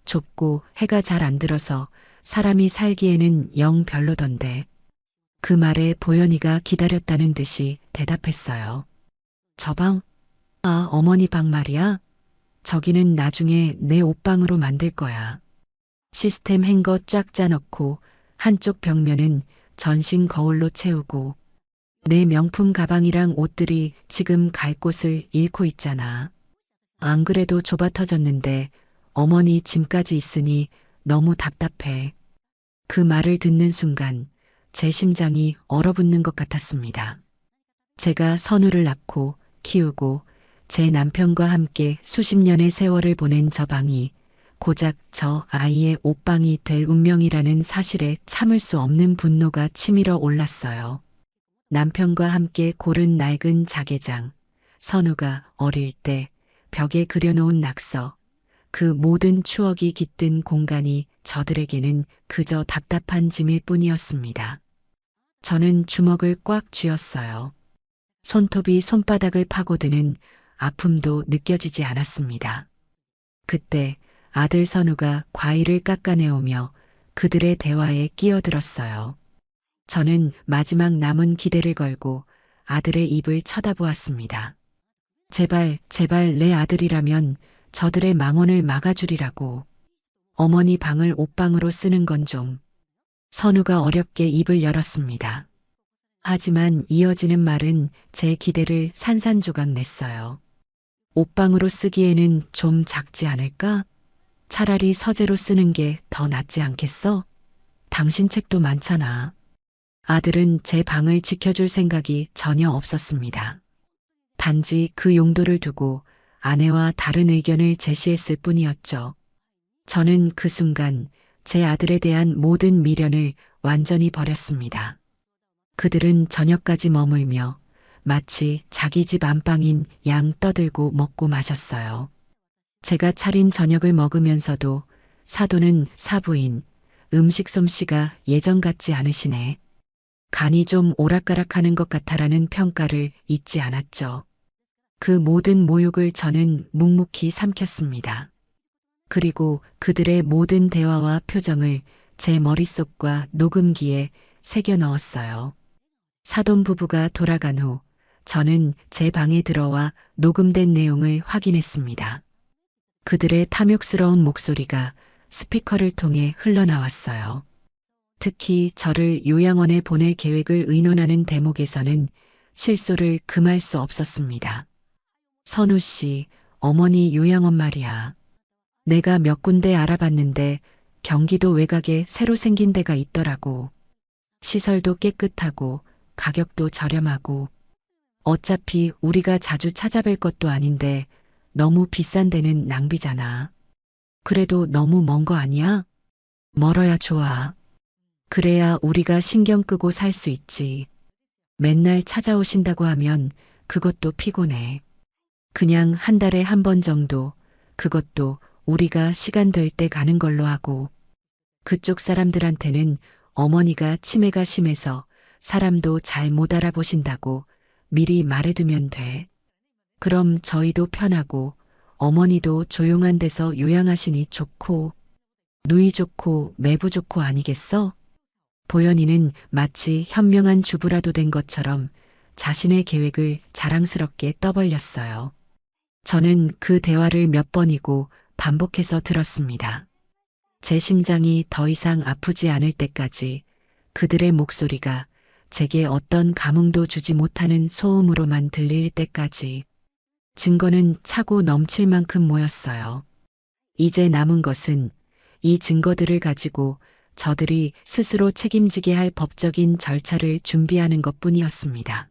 좁고 해가 잘 안 들어서 사람이 살기에는 영 별로던데. 그 말에 보현이가 기다렸다는 듯이 대답했어요. 저 방? 아, 어머니 방 말이야? 저기는 나중에 내 옷방으로 만들 거야. 시스템 행거 쫙 짜놓고 한쪽 벽면은 전신 거울로 채우고 내 명품 가방이랑 옷들이 지금 갈 곳을 잃고 있잖아. 안 그래도 좁아 터졌는데 어머니 짐까지 있으니 너무 답답해. 그 말을 듣는 순간 제 심장이 얼어붙는 것 같았습니다. 제가 선우를 낳고 키우고 제 남편과 함께 수십 년의 세월을 보낸 저 방이 고작 저 아이의 옷방이 될 운명이라는 사실에 참을 수 없는 분노가 치밀어 올랐어요. 남편과 함께 고른 낡은 자개장, 선우가 어릴 때 벽에 그려놓은 낙서, 그 모든 추억이 깃든 공간이 저들에게는 그저 답답한 짐일 뿐이었습니다. 저는 주먹을 꽉 쥐었어요. 손톱이 손바닥을 파고드는 아픔도 느껴지지 않았습니다. 그때 아들 선우가 과일을 깎아내오며 그들의 대화에 끼어들었어요. 저는 마지막 남은 기대를 걸고 아들의 입을 쳐다보았습니다. 제발, 제발 내 아들이라면 저들의 망언을 막아주리라고. 어머니 방을 옷방으로 쓰는 건 좀. 선우가 어렵게 입을 열었습니다. 하지만 이어지는 말은 제 기대를 산산조각 냈어요. 옷방으로 쓰기에는 좀 작지 않을까? 차라리 서재로 쓰는 게 더 낫지 않겠어? 당신 책도 많잖아. 아들은 제 방을 지켜줄 생각이 전혀 없었습니다. 단지 그 용도를 두고 아내와 다른 의견을 제시했을 뿐이었죠. 저는 그 순간 제 아들에 대한 모든 미련을 완전히 버렸습니다. 그들은 저녁까지 머물며 마치 자기 집 안방인 양 떠들고 먹고 마셨어요. 제가 차린 저녁을 먹으면서도 사도는 사부인, 음식 솜씨가 예전 같지 않으시네. 간이 좀 오락가락하는 것 같아라는 평가를 잊지 않았죠. 그 모든 모욕을 저는 묵묵히 삼켰습니다. 그리고 그들의 모든 대화와 표정을 제 머릿속과 녹음기에 새겨 넣었어요. 사돈 부부가 돌아간 후 저는 제 방에 들어와 녹음된 내용을 확인했습니다. 그들의 탐욕스러운 목소리가 스피커를 통해 흘러나왔어요. 특히 저를 요양원에 보낼 계획을 의논하는 대목에서는 실소를 금할 수 없었습니다. 선우 씨, 어머니 요양원 말이야. 내가 몇 군데 알아봤는데 경기도 외곽에 새로 생긴 데가 있더라고. 시설도 깨끗하고 가격도 저렴하고 어차피 우리가 자주 찾아뵐 것도 아닌데 너무 비싼 데는 낭비잖아. 그래도 너무 먼 거 아니야? 멀어야 좋아. 그래야 우리가 신경 끄고 살 수 있지. 맨날 찾아오신다고 하면 그것도 피곤해. 그냥 한 달에 한 번 정도, 그것도 우리가 시간 될 때 가는 걸로 하고. 그쪽 사람들한테는 어머니가 치매가 심해서 사람도 잘 못 알아보신다고 미리 말해두면 돼. 그럼 저희도 편하고 어머니도 조용한 데서 요양하시니 좋고 누이 좋고 매부 좋고 아니겠어? 보현이는 마치 현명한 주부라도 된 것처럼 자신의 계획을 자랑스럽게 떠벌렸어요. 저는 그 대화를 몇 번이고 반복해서 들었습니다. 제 심장이 더 이상 아프지 않을 때까지 그들의 목소리가 제게 어떤 감흥도 주지 못하는 소음으로만 들릴 때까지. 증거는 차고 넘칠 만큼 모였어요. 이제 남은 것은 이 증거들을 가지고 저들이 스스로 책임지게 할 법적인 절차를 준비하는 것뿐이었습니다.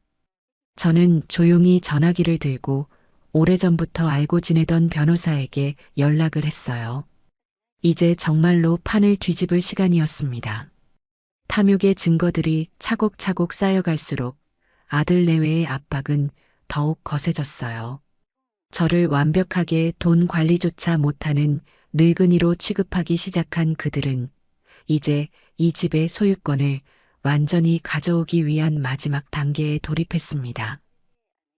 저는 조용히 전화기를 들고 오래전부터 알고 지내던 변호사에게 연락을 했어요. 이제 정말로 판을 뒤집을 시간이었습니다. 탐욕의 증거들이 차곡차곡 쌓여갈수록 아들 내외의 압박은 더욱 거세졌어요. 저를 완벽하게 돈 관리조차 못하는 늙은이로 취급하기 시작한 그들은 이제 이 집의 소유권을 완전히 가져오기 위한 마지막 단계에 돌입했습니다.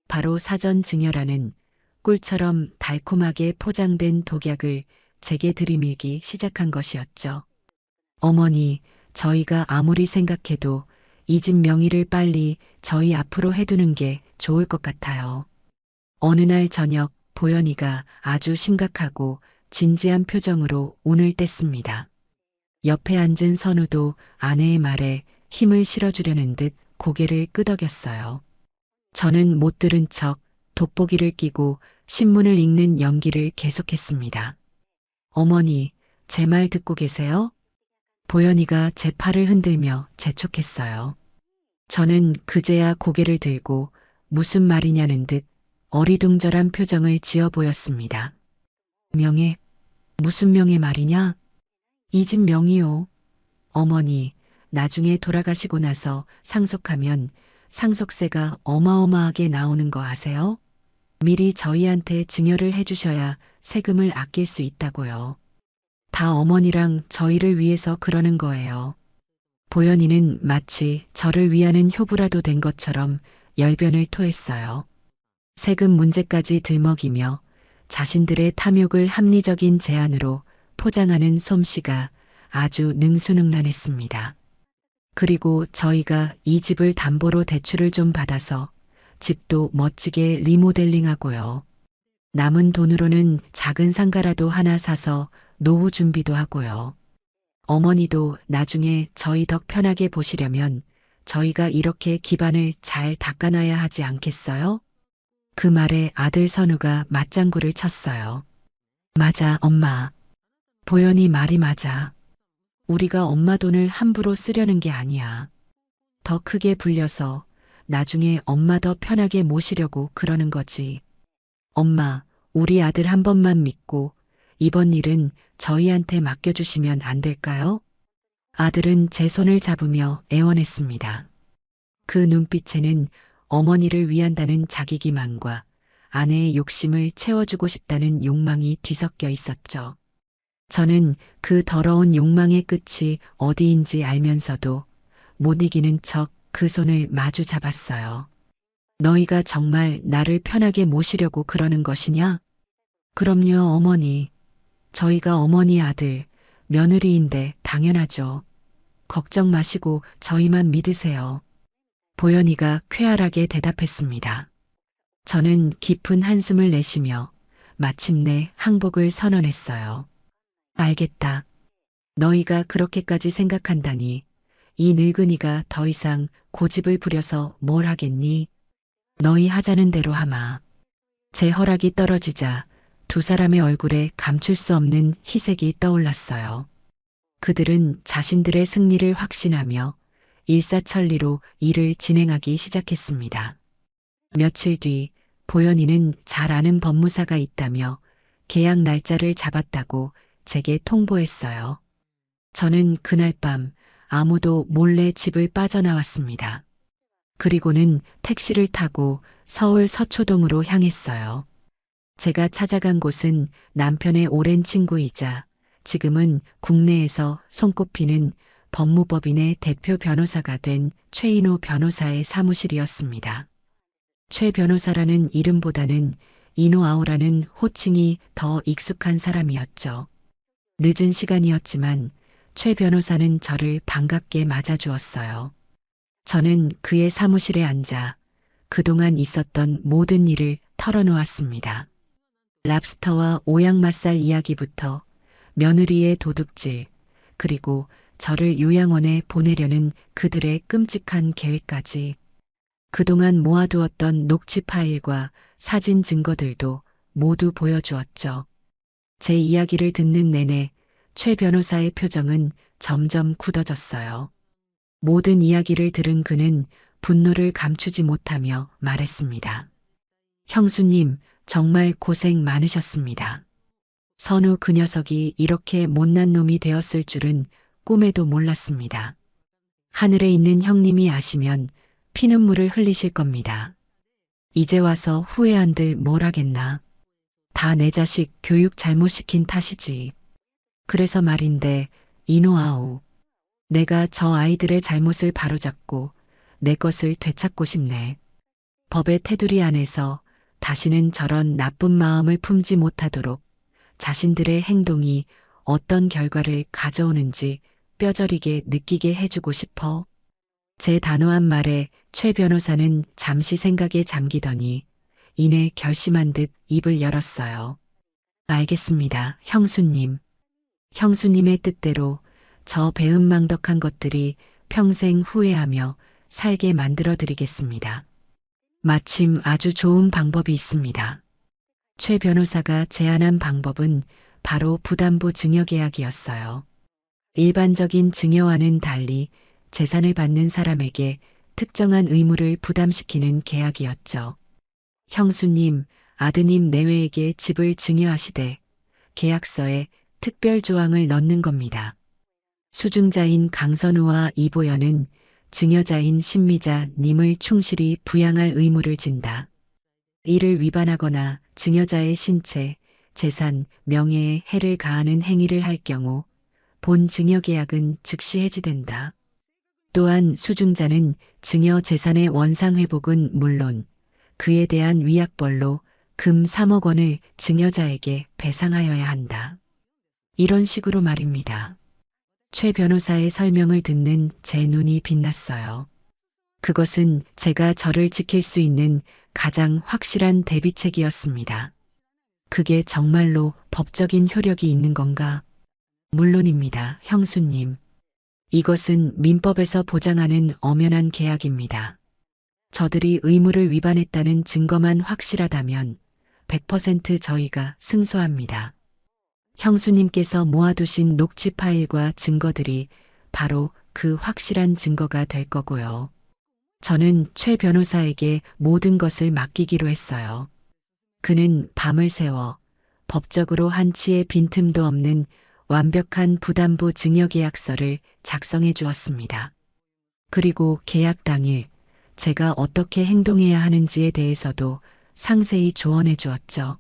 바로 사전 증여라는 꿀처럼 달콤하게 포장된 독약을 제게 들이밀기 시작한 것이었죠. 어머니, 저희가 아무리 생각해도 이 집 명의를 빨리 저희 앞으로 해두는 게 좋을 것 같아요. 어느 날 저녁 보현이가 아주 심각하고 진지한 표정으로 운을 뗐습니다. 옆에 앉은 선우도 아내의 말에 힘을 실어주려는 듯 고개를 끄덕였어요. 저는 못 들은 척 돋보기를 끼고 신문을 읽는 연기를 계속했습니다. 어머니, 제 말 듣고 계세요? 보현이가 제 팔을 흔들며 재촉했어요. 저는 그제야 고개를 들고 무슨 말이냐는 듯 어리둥절한 표정을 지어 보였습니다. 명예? 무슨 명예 말이냐? 이 집 명의요. 어머니, 나중에 돌아가시고 나서 상속하면 상속세가 어마어마하게 나오는 거 아세요? 미리 저희한테 증여를 해주셔야 세금을 아낄 수 있다고요. 다 어머니랑 저희를 위해서 그러는 거예요. 보현이는 마치 저를 위하는 효부라도 된 것처럼 열변을 토했어요. 세금 문제까지 들먹이며 자신들의 탐욕을 합리적인 제안으로 포장하는 솜씨가 아주 능수능란했습니다. 그리고 저희가 이 집을 담보로 대출을 좀 받아서 집도 멋지게 리모델링하고요. 남은 돈으로는 작은 상가라도 하나 사서 노후 준비도 하고요. 어머니도 나중에 저희 덕 편하게 보시려면 저희가 이렇게 기반을 잘 닦아놔야 하지 않겠어요? 그 말에 아들 선우가 맞장구를 쳤어요. 맞아, 엄마. 보현이 말이 맞아. 우리가 엄마 돈을 함부로 쓰려는 게 아니야. 더 크게 불려서 나중에 엄마 더 편하게 모시려고 그러는 거지. 엄마, 우리 아들 한 번만 믿고 이번 일은 저희한테 맡겨주시면 안 될까요? 아들은 제 손을 잡으며 애원했습니다. 그 눈빛에는 어머니를 위한다는 자기 기만과 아내의 욕심을 채워주고 싶다는 욕망이 뒤섞여 있었죠. 저는 그 더러운 욕망의 끝이 어디인지 알면서도 못 이기는 척 그 손을 마주 잡았어요. 너희가 정말 나를 편하게 모시려고 그러는 것이냐? 그럼요, 어머니. 저희가 어머니 아들, 며느리인데 당연하죠. 걱정 마시고 저희만 믿으세요. 보현이가 쾌활하게 대답했습니다. 저는 깊은 한숨을 내쉬며 마침내 항복을 선언했어요. 알겠다. 너희가 그렇게까지 생각한다니 이 늙은이가 더 이상 고집을 부려서 뭘 하겠니? 너희 하자는 대로 하마. 제 허락이 떨어지자 두 사람의 얼굴에 감출 수 없는 희색이 떠올랐어요. 그들은 자신들의 승리를 확신하며 일사천리로 일을 진행하기 시작했습니다. 며칠 뒤 보현이는 잘 아는 법무사가 있다며 계약 날짜를 잡았다고 제게 통보했어요. 저는 그날 밤 아무도 몰래 집을 빠져나왔습니다. 그리고는 택시를 타고 서울 서초동으로 향했어요. 제가 찾아간 곳은 남편의 오랜 친구이자 지금은 국내에서 손꼽히는 법무법인의 대표 변호사가 된 최인호 변호사의 사무실이었습니다. 최 변호사라는 이름보다는 이노아오라는 호칭이 더 익숙한 사람이었죠. 늦은 시간이었지만 최 변호사는 저를 반갑게 맞아주었어요. 저는 그의 사무실에 앉아 그동안 있었던 모든 일을 털어놓았습니다. 랍스터와 오양맛살 이야기부터 며느리의 도둑질, 그리고 저를 요양원에 보내려는 그들의 끔찍한 계획까지 그동안 모아두었던 녹취 파일과 사진 증거들도 모두 보여주었죠. 제 이야기를 듣는 내내 최 변호사의 표정은 점점 굳어졌어요. 모든 이야기를 들은 그는 분노를 감추지 못하며 말했습니다. 형수님, 정말 고생 많으셨습니다. 선우 그 녀석이 이렇게 못난 놈이 되었을 줄은 꿈에도 몰랐습니다. 하늘에 있는 형님이 아시면 피눈물을 흘리실 겁니다. 이제 와서 후회한들 뭘 하겠나. 다 내 자식 교육 잘못 시킨 탓이지. 그래서 말인데 이노아오. 내가 저 아이들의 잘못을 바로잡고 내 것을 되찾고 싶네. 법의 테두리 안에서 다시는 저런 나쁜 마음을 품지 못하도록 자신들의 행동이 어떤 결과를 가져오는지 뼈저리게 느끼게 해주고 싶어. 제 단호한 말에 최 변호사는 잠시 생각에 잠기더니 이내 결심한 듯 입을 열었어요. 알겠습니다, 형수님. 형수님의 뜻대로 저 배은망덕한 것들이 평생 후회하며 살게 만들어 드리겠습니다. 마침 아주 좋은 방법이 있습니다. 최 변호사가 제안한 방법은 바로 부담부 증여계약이었어요. 일반적인 증여와는 달리 재산을 받는 사람에게 특정한 의무를 부담시키는 계약이었죠. 형수님, 아드님 내외에게 집을 증여하시되 계약서에 특별 조항을 넣는 겁니다. 수증자인 강선우와 이보연은 증여자인 신미자 님을 충실히 부양할 의무를 진다. 이를 위반하거나 증여자의 신체, 재산, 명예에 해를 가하는 행위를 할 경우 본 증여계약은 즉시 해지된다. 또한 수증자는 증여 재산의 원상회복은 물론 그에 대한 위약벌로 금 3억 원을 증여자에게 배상하여야 한다. 이런 식으로 말입니다. 최 변호사의 설명을 듣는 제 눈이 빛났어요. 그것은 제가 저를 지킬 수 있는 가장 확실한 대비책이었습니다. 그게 정말로 법적인 효력이 있는 건가? 물론입니다, 형수님. 이것은 민법에서 보장하는 엄연한 계약입니다. 저들이 의무를 위반했다는 증거만 확실하다면 100% 저희가 승소합니다. 형수님께서 모아두신 녹취 파일과 증거들이 바로 그 확실한 증거가 될 거고요. 저는 최 변호사에게 모든 것을 맡기기로 했어요. 그는 밤을 새워 법적으로 한치의 빈틈도 없는 완벽한 부담부 증여계약서를 작성해 주었습니다. 그리고 계약 당일 제가 어떻게 행동해야 하는지에 대해서도 상세히 조언해 주었죠.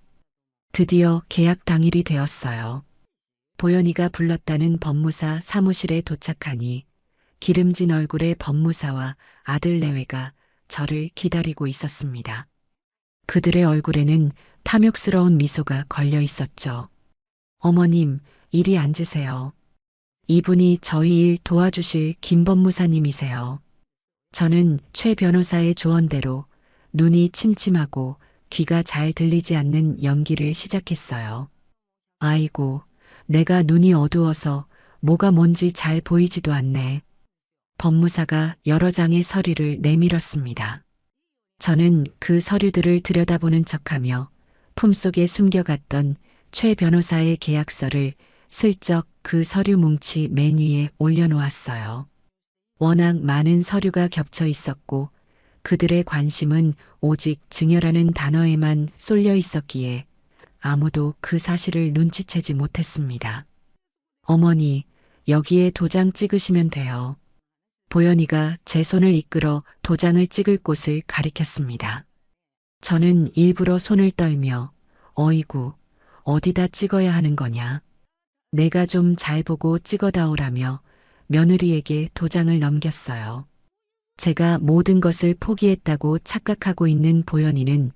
드디어 계약 당일이 되었어요. 보연이가 불렀다는 법무사 사무실에 도착하니 기름진 얼굴의 법무사와 아들 내외가 저를 기다리고 있었습니다. 그들의 얼굴에는 탐욕스러운 미소가 걸려 있었죠. 어머님, 이리 앉으세요. 이분이 저희 일 도와주실 김 법무사님이세요. 저는 최 변호사의 조언대로 눈이 침침하고 귀가 잘 들리지 않는 연기를 시작했어요. 아이고, 내가 눈이 어두워서 뭐가 뭔지 잘 보이지도 않네. 법무사가 여러 장의 서류를 내밀었습니다. 저는 그 서류들을 들여다보는 척하며 품속에 숨겨갔던 최 변호사의 계약서를 슬쩍 그 서류 뭉치 맨 위에 올려놓았어요. 워낙 많은 서류가 겹쳐 있었고 그들의 관심은 오직 증여라는 단어에만 쏠려 있었기에 아무도 그 사실을 눈치채지 못했습니다. 어머니, 여기에 도장 찍으시면 돼요. 보연이가 제 손을 이끌어 도장을 찍을 곳을 가리켰습니다. 저는 일부러 손을 떨며 어이구, 어디다 찍어야 하는 거냐. 내가 좀 잘 보고 찍어다오라며 며느리에게 도장을 넘겼어요. 제가 모든 것을 포기했다고 착각하고 있는 보연이는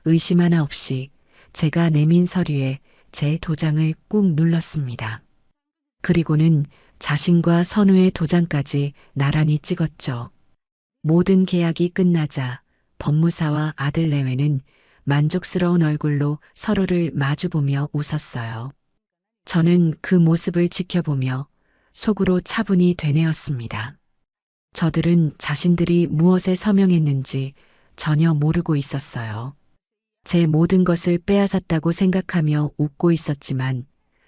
의심 하나 없이 제가 내민 서류에 제 도장을 꾹 눌렀습니다. 그리고는 자신과 선우의 도장까지 나란히 찍었죠. 모든 계약이 끝나자 법무사와 아들 내외는 만족스러운 얼굴로 서로를 마주보며 웃었어요. 저는 그 모습을 지켜보며 속으로 차분히 되뇌었습니다. 저들은 자신들이 무엇에 서명했는지 전혀 모르고 있었어요. 제 모든 것을 빼앗았다고 생각하며 웃고 있었지만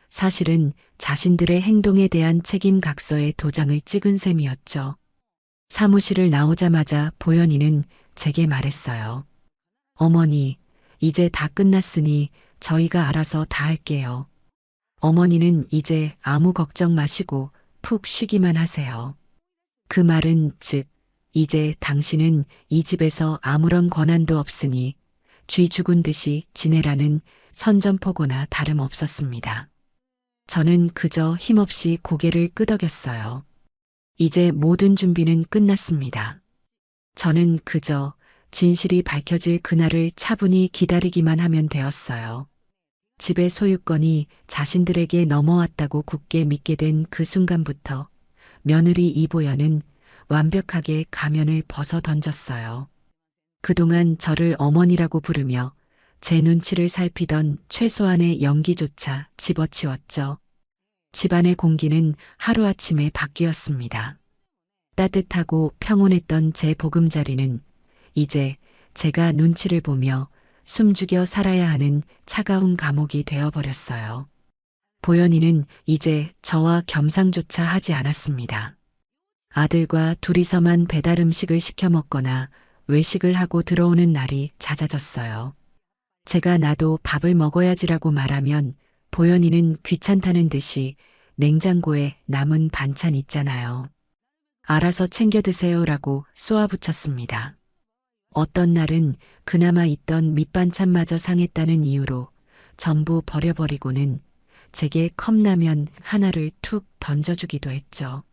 사실은 자신들의 행동에 대한 책임 각서에 도장을 찍은 셈이었죠. 사무실을 나오자마자 보연이는 제게 말했어요. 어머니, 이제 다 끝났으니 저희가 알아서 다 할게요. 어머니는 이제 아무 걱정 마시고 푹 쉬기만 하세요. 그 말은 즉, 이제 당신은 이 집에서 아무런 권한도 없으니 쥐 죽은 듯이 지내라는 선전포고나 다름없었습니다. 저는 그저 힘없이 고개를 끄덕였어요. 이제 모든 준비는 끝났습니다. 저는 그저 진실이 밝혀질 그날을 차분히 기다리기만 하면 되었어요. 집의 소유권이 자신들에게 넘어왔다고 굳게 믿게 된 그 순간부터 며느리 이보연은 완벽하게 가면을 벗어 던졌어요. 그동안 저를 어머니라고 부르며 제 눈치를 살피던 최소한의 연기조차 집어치웠죠. 집안의 공기는 하루아침에 바뀌었습니다. 따뜻하고 평온했던 제 보금자리는 이제 제가 눈치를 보며 숨죽여 살아야 하는 차가운 감옥이 되어버렸어요. 보현이는 이제 저와 겸상조차 하지 않았습니다. 아들과 둘이서만 배달 음식을 시켜 먹거나 외식을 하고 들어오는 날이 잦아졌어요. 제가 나도 밥을 먹어야지라고 말하면 보현이는 귀찮다는 듯이 냉장고에 남은 반찬 있잖아요. 알아서 챙겨 드세요라고 쏘아붙였습니다. 어떤 날은 그나마 있던 밑반찬마저 상했다는 이유로 전부 버려버리고는 제게 컵라면 하나를 툭 던져주기도 했죠.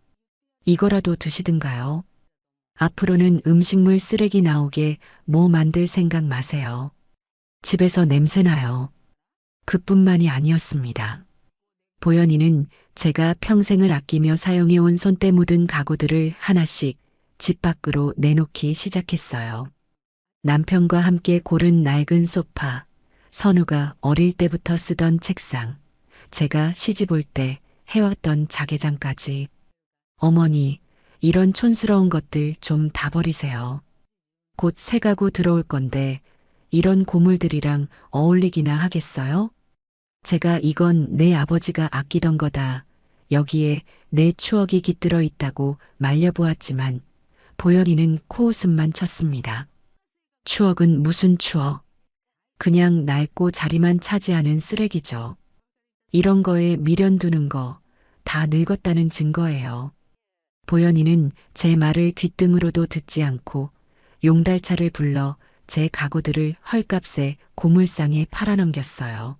이거라도 드시든가요. 앞으로는 음식물 쓰레기 나오게 뭐 만들 생각 마세요. 집에서 냄새나요. 그뿐만이 아니었습니다. 보현이는 제가 평생을 아끼며 사용해온 손때 묻은 가구들을 하나씩 집 밖으로 내놓기 시작했어요. 남편과 함께 고른 낡은 소파, 선우가 어릴 때부터 쓰던 책상, 제가 시집 올 때 해왔던 자개장까지. 어머니, 이런 촌스러운 것들 좀 다 버리세요. 곧 새 가구 들어올 건데 이런 고물들이랑 어울리기나 하겠어요? 제가 이건 내 아버지가 아끼던 거다. 여기에 내 추억이 깃들어 있다고 말려보았지만 보현이는 코웃음만 쳤습니다. 추억은 무슨 추억? 그냥 낡고 자리만 차지하는 쓰레기죠. 이런 거에 미련 두는 거 다 늙었다는 증거예요. 보현이는 제 말을 귓등으로도 듣지 않고 용달차를 불러 제 가구들을 헐값에 고물상에 팔아넘겼어요.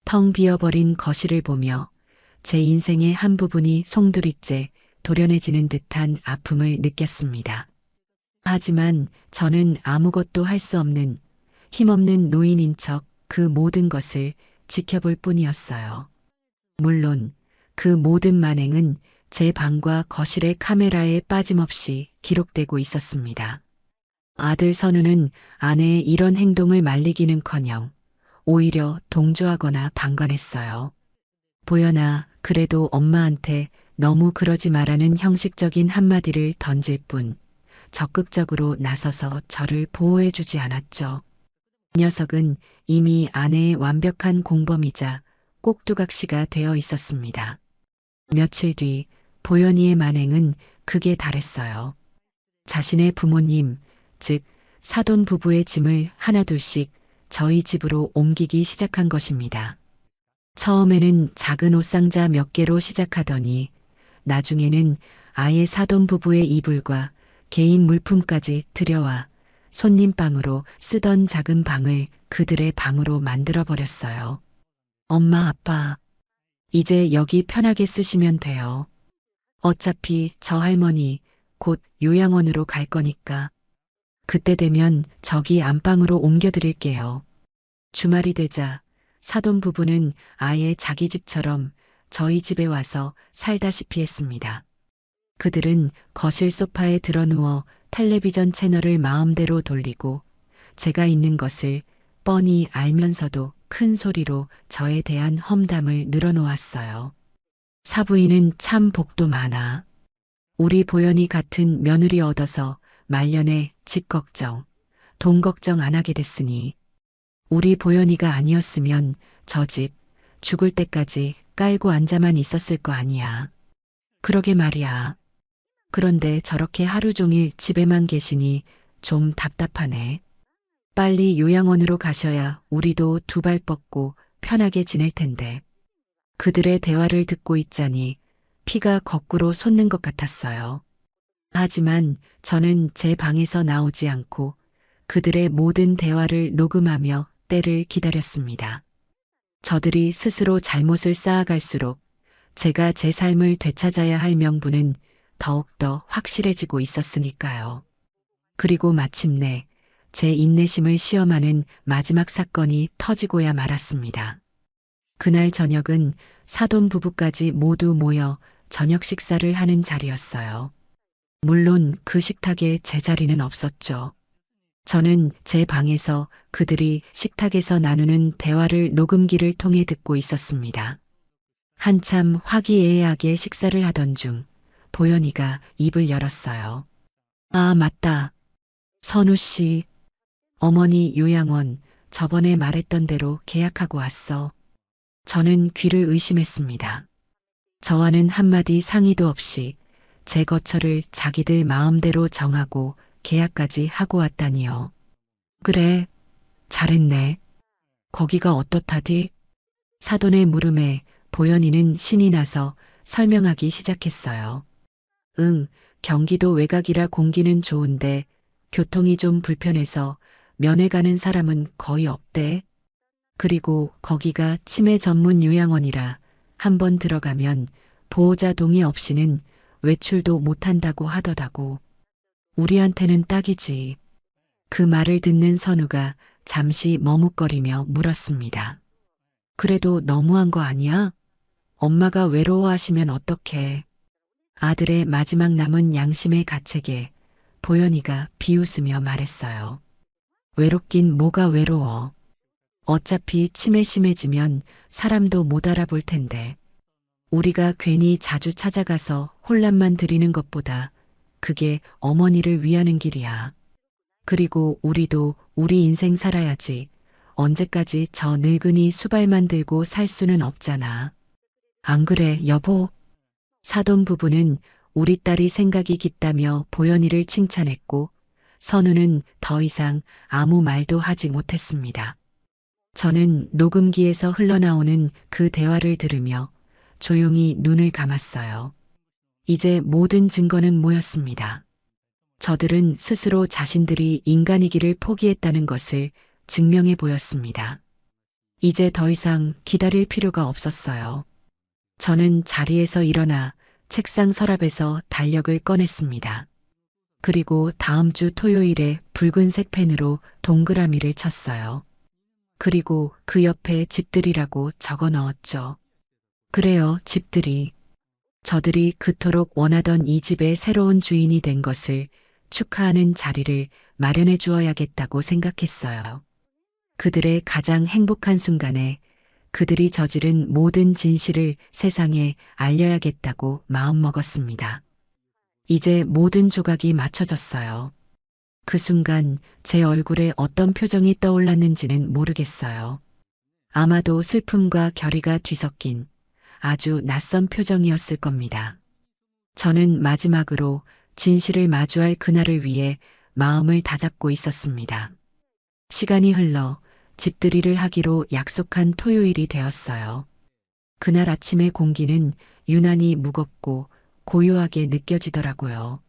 텅 비어버린 거실을 보며 제 인생의 한 부분이 송두리째 도련해지는 듯한 아픔을 느꼈습니다. 하지만 저는 아무것도 할 수 없는 힘없는 노인인 척 그 모든 것을 지켜볼 뿐이었어요. 물론 그 모든 만행은 제 방과 거실의 카메라에 빠짐없이 기록되고 있었습니다. 아들 선우는 아내의 이런 행동을 말리기는커녕 오히려 동조하거나 방관했어요. 보현아, 그래도 엄마한테 너무 그러지 말라는 형식적인 한마디를 던질 뿐 적극적으로 나서서 저를 보호해주지 않았죠. 이 녀석은 이미 아내의 완벽한 공범이자 꼭두각시가 되어 있었습니다. 며칠 뒤 보현이의 만행은 극에 달했어요. 자신의 부모님, 즉 사돈 부부의 짐을 하나둘씩 저희 집으로 옮기기 시작한 것입니다. 처음에는 작은 옷상자 몇 개로 시작하더니 나중에는 아예 사돈 부부의 이불과 개인 물품까지 들여와 손님방으로 쓰던 작은 방을 그들의 방으로 만들어버렸어요. 엄마, 아빠, 이제 여기 편하게 쓰시면 돼요. 어차피 저 할머니 곧 요양원으로 갈 거니까 그때 되면 저기 안방으로 옮겨드릴게요. 주말이 되자 사돈 부부는 아예 자기 집처럼 저희 집에 와서 살다시피 했습니다. 그들은 거실 소파에 드러누워 텔레비전 채널을 마음대로 돌리고 제가 있는 것을 뻔히 알면서도 큰 소리로 저에 대한 험담을 늘어놓았어요. 사부인은 참 복도 많아. 우리 보현이 같은 며느리 얻어서 말년에 집 걱정, 돈 걱정 안 하게 됐으니 우리 보현이가 아니었으면 저 집 죽을 때까지 깔고 앉아만 있었을 거 아니야. 그러게 말이야. 그런데 저렇게 하루 종일 집에만 계시니 좀 답답하네. 빨리 요양원으로 가셔야 우리도 두 발 뻗고 편하게 지낼 텐데. 그들의 대화를 듣고 있자니 피가 거꾸로 솟는 것 같았어요. 하지만 저는 제 방에서 나오지 않고 그들의 모든 대화를 녹음하며 때를 기다렸습니다. 저들이 스스로 잘못을 쌓아갈수록 제가 제 삶을 되찾아야 할 명분은 더욱더 확실해지고 있었으니까요. 그리고 마침내 제 인내심을 시험하는 마지막 사건이 터지고야 말았습니다. 그날 저녁은 사돈 부부까지 모두 모여 저녁 식사를 하는 자리였어요. 물론 그 식탁에 제 자리는 없었죠. 저는 제 방에서 그들이 식탁에서 나누는 대화를 녹음기를 통해 듣고 있었습니다. 한참 화기애애하게 식사를 하던 중 보현이가 입을 열었어요. 아, 맞다. 선우 씨, 어머니 요양원 저번에 말했던 대로 계약하고 왔어. 저는 귀를 의심했습니다. 저와는 한마디 상의도 없이 제 거처를 자기들 마음대로 정하고 계약까지 하고 왔다니요. 그래, 잘했네. 거기가 어떻다디? 사돈의 물음에 보현이는 신이 나서 설명하기 시작했어요. 응, 경기도 외곽이라 공기는 좋은데 교통이 좀 불편해서 면회 가는 사람은 거의 없대. 그리고 거기가 치매 전문 요양원이라 한번 들어가면 보호자 동의 없이는 외출도 못한다고 하더라고. 우리한테는 딱이지. 그 말을 듣는 선우가 잠시 머뭇거리며 물었습니다. 그래도 너무한 거 아니야? 엄마가 외로워하시면 어떡해. 아들의 마지막 남은 양심의 가책에 보현이가 비웃으며 말했어요. 외롭긴 뭐가 외로워. 어차피 치매 심해지면 사람도 못 알아볼 텐데. 우리가 괜히 자주 찾아가서 혼란만 드리는 것보다 그게 어머니를 위하는 길이야. 그리고 우리도 우리 인생 살아야지. 언제까지 저 늙은이 수발만 들고 살 수는 없잖아. 안 그래, 여보? 사돈 부부는 우리 딸이 생각이 깊다며 보현이를 칭찬했고 선우는 더 이상 아무 말도 하지 못했습니다. 저는 녹음기에서 흘러나오는 그 대화를 들으며 조용히 눈을 감았어요. 이제 모든 증거는 모였습니다. 저들은 스스로 자신들이 인간이기를 포기했다는 것을 증명해 보였습니다. 이제 더 이상 기다릴 필요가 없었어요. 저는 자리에서 일어나 책상 서랍에서 달력을 꺼냈습니다. 그리고 다음 주 토요일에 붉은색 펜으로 동그라미를 쳤어요. 그리고 그 옆에 집들이라고 적어 넣었죠. 그래요, 집들이. 저들이 그토록 원하던 이 집의 새로운 주인이 된 것을 축하하는 자리를 마련해 주어야겠다고 생각했어요. 그들의 가장 행복한 순간에 그들이 저지른 모든 진실을 세상에 알려야겠다고 마음먹었습니다. 이제 모든 조각이 맞춰졌어요. 그 순간 제 얼굴에 어떤 표정이 떠올랐는지는 모르겠어요. 아마도 슬픔과 결의가 뒤섞인 아주 낯선 표정이었을 겁니다. 저는 마지막으로 진실을 마주할 그날을 위해 마음을 다잡고 있었습니다. 시간이 흘러 집들이를 하기로 약속한 토요일이 되었어요. 그날 아침의 공기는 유난히 무겁고 고요하게 느껴지더라고요.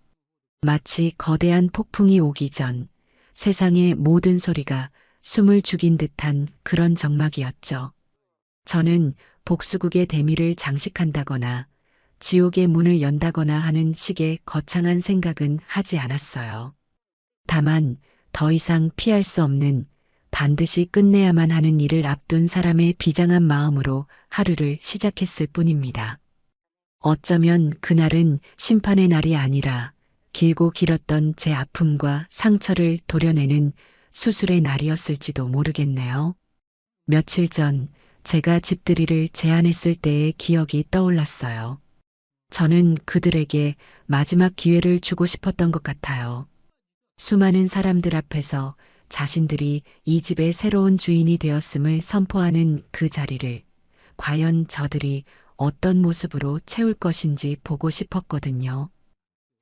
마치 거대한 폭풍이 오기 전 세상의 모든 소리가 숨을 죽인 듯한 그런 정막이었죠. 저는 복수국의 대미를 장식한다거나 지옥의 문을 연다거나 하는 식의 거창한 생각은 하지 않았어요. 다만 더 이상 피할 수 없는 반드시 끝내야만 하는 일을 앞둔 사람의 비장한 마음으로 하루를 시작했을 뿐입니다. 어쩌면 그날은 심판의 날이 아니라 길고 길었던 제 아픔과 상처를 도려내는 수술의 날이었을지도 모르겠네요. 며칠 전 제가 집들이를 제안했을 때의 기억이 떠올랐어요. 저는 그들에게 마지막 기회를 주고 싶었던 것 같아요. 수많은 사람들 앞에서 자신들이 이 집의 새로운 주인이 되었음을 선포하는 그 자리를 과연 저들이 어떤 모습으로 채울 것인지 보고 싶었거든요.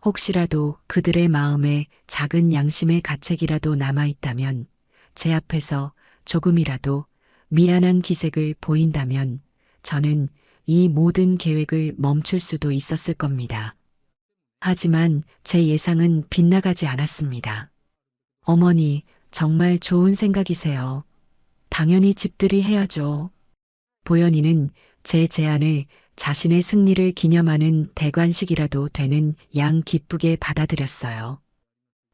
혹시라도 그들의 마음에 작은 양심의 가책이라도 남아있다면, 제 앞에서 조금이라도 미안한 기색을 보인다면 저는 이 모든 계획을 멈출 수도 있었을 겁니다. 하지만 제 예상은 빗나가지 않았습니다. 어머니, 정말 좋은 생각이세요. 당연히 집들이 해야죠. 보현이는 제 제안을 자신의 승리를 기념하는 대관식이라도 되는 양 기쁘게 받아들였어요.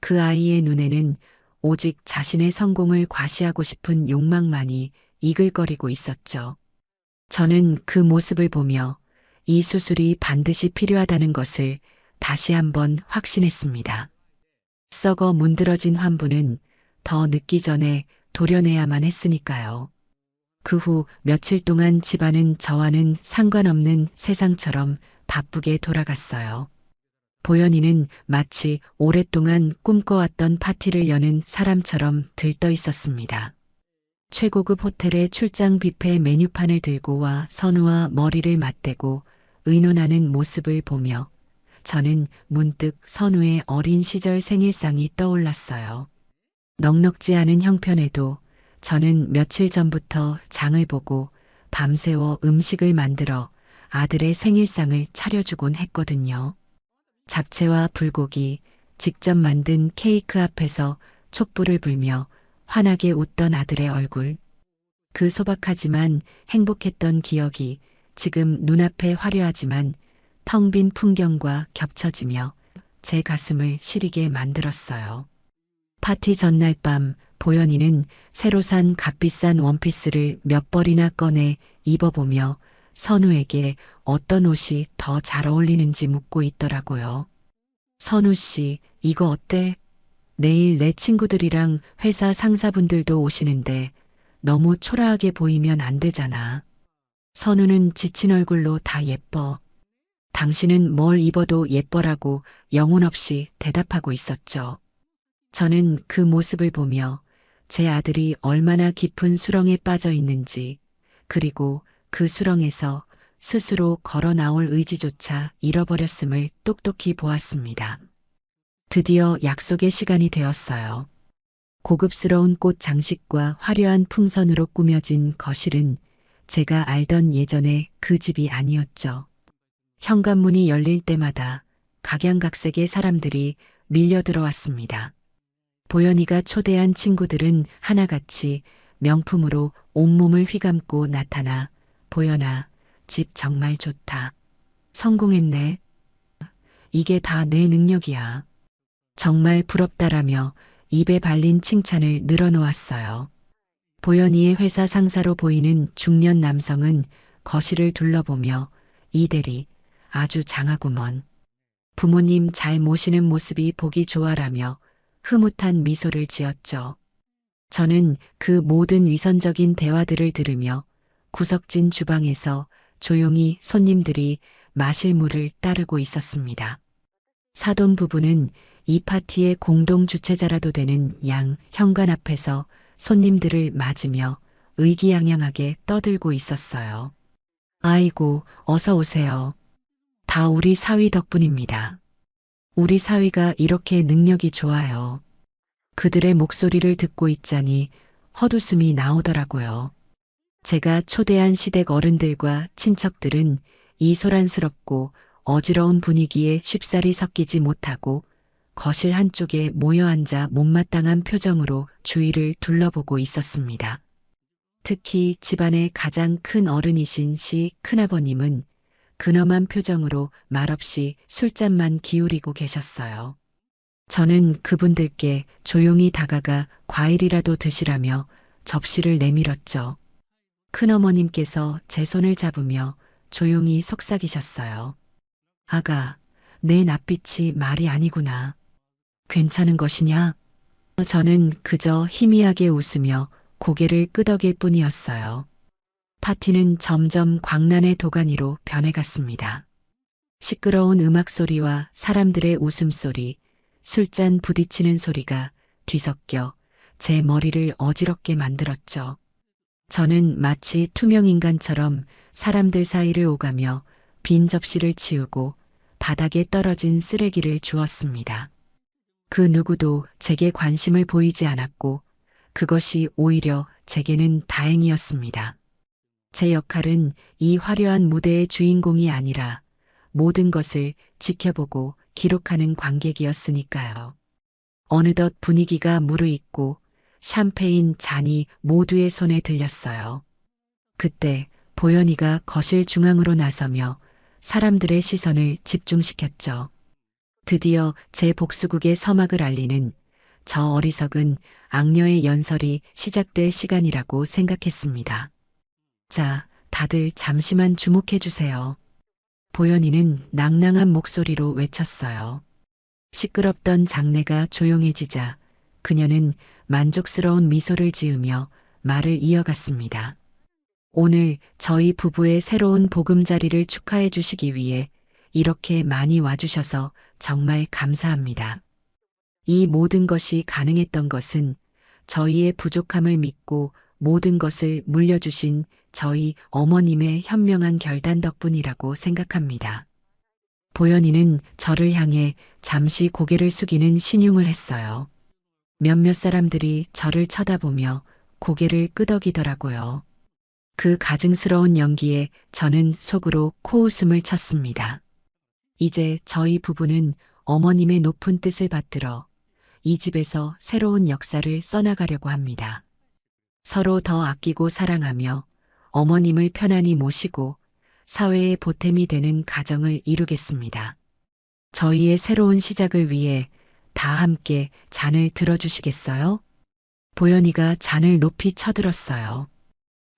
그 아이의 눈에는 오직 자신의 성공을 과시하고 싶은 욕망만이 이글거리고 있었죠. 저는 그 모습을 보며 이 수술이 반드시 필요하다는 것을 다시 한번 확신했습니다. 썩어 문드러진 환부는 더 늦기 전에 도려내야만 했으니까요. 그 후 며칠 동안 집안은 저와는 상관없는 세상처럼 바쁘게 돌아갔어요. 보현이는 마치 오랫동안 꿈꿔왔던 파티를 여는 사람처럼 들떠 있었습니다. 최고급 호텔의 출장 뷔페 메뉴판을 들고 와 선우와 머리를 맞대고 의논하는 모습을 보며 저는 문득 선우의 어린 시절 생일상이 떠올랐어요. 넉넉지 않은 형편에도 저는 며칠 전부터 장을 보고 밤새워 음식을 만들어 아들의 생일상을 차려주곤 했거든요. 잡채와 불고기, 직접 만든 케이크 앞에서 촛불을 불며 환하게 웃던 아들의 얼굴. 그 소박하지만 행복했던 기억이 지금 눈앞에 화려하지만 텅 빈 풍경과 겹쳐지며 제 가슴을 시리게 만들었어요. 파티 전날 밤 보현이는 새로 산 값비싼 원피스를 몇 벌이나 꺼내 입어보며 선우에게 어떤 옷이 더 잘 어울리는지 묻고 있더라고요. 선우 씨, 이거 어때? 내일 내 친구들이랑 회사 상사분들도 오시는데 너무 초라하게 보이면 안 되잖아. 선우는 지친 얼굴로 다 예뻐. 당신은 뭘 입어도 예뻐라고 영혼 없이 대답하고 있었죠. 저는 그 모습을 보며 제 아들이 얼마나 깊은 수렁에 빠져 있는지, 그리고 그 수렁에서 스스로 걸어 나올 의지조차 잃어버렸음을 똑똑히 보았습니다. 드디어 약속의 시간이 되었어요. 고급스러운 꽃 장식과 화려한 풍선으로 꾸며진 거실은 제가 알던 예전의 그 집이 아니었죠. 현관문이 열릴 때마다 각양각색의 사람들이 밀려 들어왔습니다. 보현이가 초대한 친구들은 하나같이 명품으로 온몸을 휘감고 나타나 보현아, 집 정말 좋다. 성공했네. 이게 다 내 능력이야. 정말 부럽다라며 입에 발린 칭찬을 늘어놓았어요. 보현이의 회사 상사로 보이는 중년 남성은 거실을 둘러보며 이 대리, 아주 장하구먼. 부모님 잘 모시는 모습이 보기 좋아라며 흐뭇한 미소를 지었죠. 저는 그 모든 위선적인 대화들을 들으며 구석진 주방에서 조용히 손님들이 마실 물을 따르고 있었습니다. 사돈 부부는 이 파티의 공동 주최자라도 되는 양 현관 앞에서 손님들을 맞으며 의기양양하게 떠들고 있었어요. 아이고, 어서 오세요. 다 우리 사위 덕분입니다. 우리 사위가 이렇게 능력이 좋아요. 그들의 목소리를 듣고 있자니 헛웃음이 나오더라고요. 제가 초대한 시댁 어른들과 친척들은 이 소란스럽고 어지러운 분위기에 쉽사리 섞이지 못하고 거실 한쪽에 모여 앉아 못마땅한 표정으로 주위를 둘러보고 있었습니다. 특히 집안의 가장 큰 어른이신 시 큰아버님은 근엄한 표정으로 말없이 술잔만 기울이고 계셨어요. 저는 그분들께 조용히 다가가 과일이라도 드시라며 접시를 내밀었죠. 큰어머님께서 제 손을 잡으며 조용히 속삭이셨어요. 아가, 내 낯빛이 말이 아니구나. 괜찮은 것이냐? 저는 그저 희미하게 웃으며 고개를 끄덕일 뿐이었어요. 파티는 점점 광란의 도가니로 변해갔습니다. 시끄러운 음악 소리와 사람들의 웃음소리, 술잔 부딪히는 소리가 뒤섞여 제 머리를 어지럽게 만들었죠. 저는 마치 투명인간처럼 사람들 사이를 오가며 빈 접시를 치우고 바닥에 떨어진 쓰레기를 주웠습니다. 그 누구도 제게 관심을 보이지 않았고 그것이 오히려 제게는 다행이었습니다. 제 역할은 이 화려한 무대의 주인공이 아니라 모든 것을 지켜보고 기록하는 관객이었으니까요. 어느덧 분위기가 무르익고 샴페인 잔이 모두의 손에 들렸어요. 그때 보현이가 거실 중앙으로 나서며 사람들의 시선을 집중시켰죠. 드디어 제 복수극의 서막을 알리는 저 어리석은 악녀의 연설이 시작될 시간이라고 생각했습니다. 자, 다들 잠시만 주목해 주세요. 보현이는 낭낭한 목소리로 외쳤어요. 시끄럽던 장내가 조용해지자 그녀는 만족스러운 미소를 지으며 말을 이어갔습니다. 오늘 저희 부부의 새로운 보금자리를 축하해 주시기 위해 이렇게 많이 와주셔서 정말 감사합니다. 이 모든 것이 가능했던 것은 저희의 부족함을 믿고 모든 것을 물려주신 저희 어머님의 현명한 결단 덕분이라고 생각합니다. 보현이는 저를 향해 잠시 고개를 숙이는 신용을 했어요. 몇몇 사람들이 저를 쳐다보며 고개를 끄덕이더라고요. 그 가증스러운 연기에 저는 속으로 코웃음을 쳤습니다. 이제 저희 부부는 어머님의 높은 뜻을 받들어 이 집에서 새로운 역사를 써나가려고 합니다. 서로 더 아끼고 사랑하며 어머님을 편안히 모시고 사회의 보탬이 되는 가정을 이루겠습니다. 저희의 새로운 시작을 위해 다 함께 잔을 들어주시겠어요? 보현이가 잔을 높이 쳐들었어요.